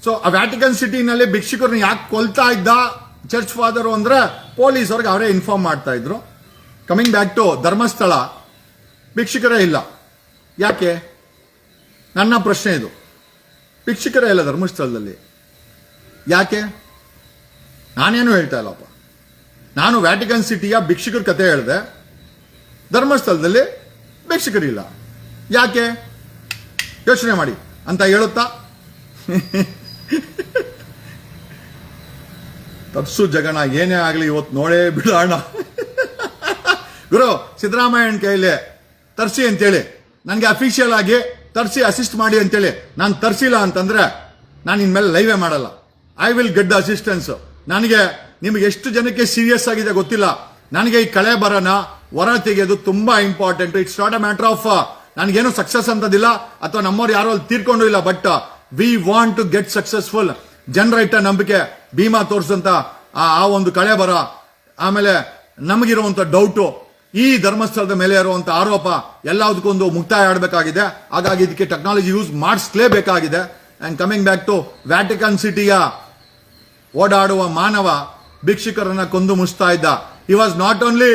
ಸೊ ಆ ವ್ಯಾಟಿಕನ್ ಸಿಟಿನಲ್ಲಿ ಭಿಕ್ಷುಕರನ್ನ ಯಾಕೆ ಕೊಲ್ತಾ ಇದ್ದ ಚರ್ಚ್ ಫಾದರು ಅಂದ್ರೆ ಪೊಲೀಸ್ ಅವ್ರಿಗೆ ಅವರೇ ಇನ್ಫಾರ್ಮ್ ಮಾಡ್ತಾ ಇದ್ರು. ಕಮಿಂಗ್ ಬ್ಯಾಕ್ ಟು ಧರ್ಮಸ್ಥಳ, ಭಿಕ್ಷುಕರೇ ಇಲ್ಲ. ಯಾಕೆ? ನನ್ನ ಪ್ರಶ್ನೆ ಇದು. ಭಿಕ್ಷುಕರೇ ಇಲ್ಲ ಧರ್ಮಸ್ಥಳದಲ್ಲಿ, ಯಾಕೆ? ನಾನೇನು ಹೇಳ್ತಾ ಇಲ್ಲಪ್ಪ. ನಾನು ವ್ಯಾಟಿಕನ್ ಸಿಟಿಯ ಭಿಕ್ಷುಕರ ಕತೆ ಹೇಳಿದೆ, ಧರ್ಮಸ್ಥಳದಲ್ಲಿ ಭಿಕ್ಷುಕರಿಲ್ಲ. ಯಾಕೆ? ಯೋಚನೆ ಮಾಡಿ ಅಂತ ಹೇಳುತ್ತಾ ತಪ್ಸು ಜಗಣ ಏನೇ ಆಗಲಿ ಇವತ್ತು ನೋಡೇ ಬಿಡೋಣ. ಗುರು ಸಿದ್ದರಾಮಯ್ಯನ ಕೈಲಿ ತರ್ಸಿ ಅಂತೇಳಿ ನನಗೆ ಅಫಿಷಿಯಲ್ ಆಗಿ ತರ್ಸಿ ಅಸಿಸ್ಟ್ ಮಾಡಿ ಅಂತೇಳಿ ನಾನು ತರ್ಸಿಲ್ಲ ಅಂತಂದ್ರೆ ನಾನು ಇನ್ಮೇಲೆ ಲೈವೇ ಮಾಡಲ್ಲ. I will get the assistance. ನನಗೆ ನಿಮ್ಗೆ ಎಷ್ಟು ಜನಕ್ಕೆ ಸೀರಿಯಸ್ ಆಗಿದೆ ಗೊತ್ತಿಲ್ಲ. ನನಗೆ ಈ ಕಳೆ ಬರನ ಹೊರ ತೆಗೆಯೋದು ತುಂಬಾ important. It's not a matter of ನನಗೇನು ಸಕ್ಸಸ್ ಅಂತದಿಲ್ಲ, ಅಥವಾ ನಮ್ಮವ್ರು ಯಾರೋ ಅಲ್ಲಿ ತೀರ್ಕೊಂಡು ಇಲ್ಲ. But we want to get successful. ಜನರ ನಂಬಿಕೆ, ಭೀಮಾ ತೋರಿಸಂತ ಆ ಒಂದು ಕಳೆ ಬರ, ಆಮೇಲೆ ನಮಗಿರುವಂತ ಡೌಟು, ಈ ಧರ್ಮಸ್ಥಳದ ಮೇಲೆ ಇರುವಂತ ಆರೋಪ, ಎಲ್ಲದಕ್ಕೊಂದು ಮುಕ್ತಾಯ ಆಡಬೇಕಾಗಿದೆ. ಹಾಗಾಗಿ ಇದಕ್ಕೆ ಟೆಕ್ನಾಲಜಿ ಯೂಸ್ ಮಾಡಿಸ್ಲೇಬೇಕಾಗಿದೆ. And coming back to Vatican ಸಿಟಿಯ ಓಡಾಡುವ ಮಾನವ ಭಿಕ್ಷುಕರನ್ನ ಕೊಂದು ಮುಚ್ತಾ ಇದ್ದ. He was not only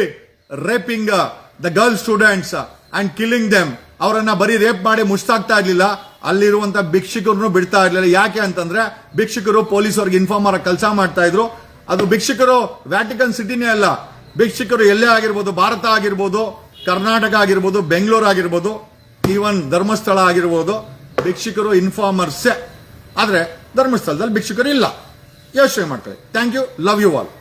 raping the girl students and killing them. ಅವರನ್ನ ಬರೀ ರೇಪ್ ಮಾಡಿ ಮುಚ್ತಾಗ್ತಾ ಇರ್ಲಿಲ್ಲ, ಅಲ್ಲಿರುವಂತ ಭಿಕ್ಷುಕರನ್ನು ಬಿಡ್ತಾ ಇರ್ಲಿಲ್ಲ. ಯಾಕೆ ಅಂತಂದ್ರೆ ಭಿಕ್ಷುಕರು ಪೊಲೀಸರಿಗೆ ಇನ್ಫಾರ್ಮರ್ ಕೆಲಸ ಮಾಡ್ತಾ ಇದ್ರು. ಅದು ಭಿಕ್ಷುಕರು ವ್ಯಾಟಿಕನ್ ಸಿಟಿನೇ ಅಲ್ಲ, ಭಿಕ್ಷುಕರು ಎಲ್ಲೇ ಆಗಿರ್ಬೋದು, ಭಾರತ ಆಗಿರ್ಬೋದು, ಕರ್ನಾಟಕ ಆಗಿರ್ಬೋದು, ಬೆಂಗಳೂರು ಆಗಿರ್ಬೋದು, ಈವನ್ ಧರ್ಮಸ್ಥಳ ಆಗಿರ್ಬೋದು, ಭಿಕ್ಷುಕರು ಇನ್ಫಾರ್ಮರ್ಸೇ. ಆದ್ರೆ ಧರ್ಮಸ್ಥಳದಲ್ಲಿ ಭಿಕ್ಷುಕರು ಇಲ್ಲ. ಯೋಚನೆ ಮಾಡ್ಕೊಳ್ಳಿ. Thank you. Love you all.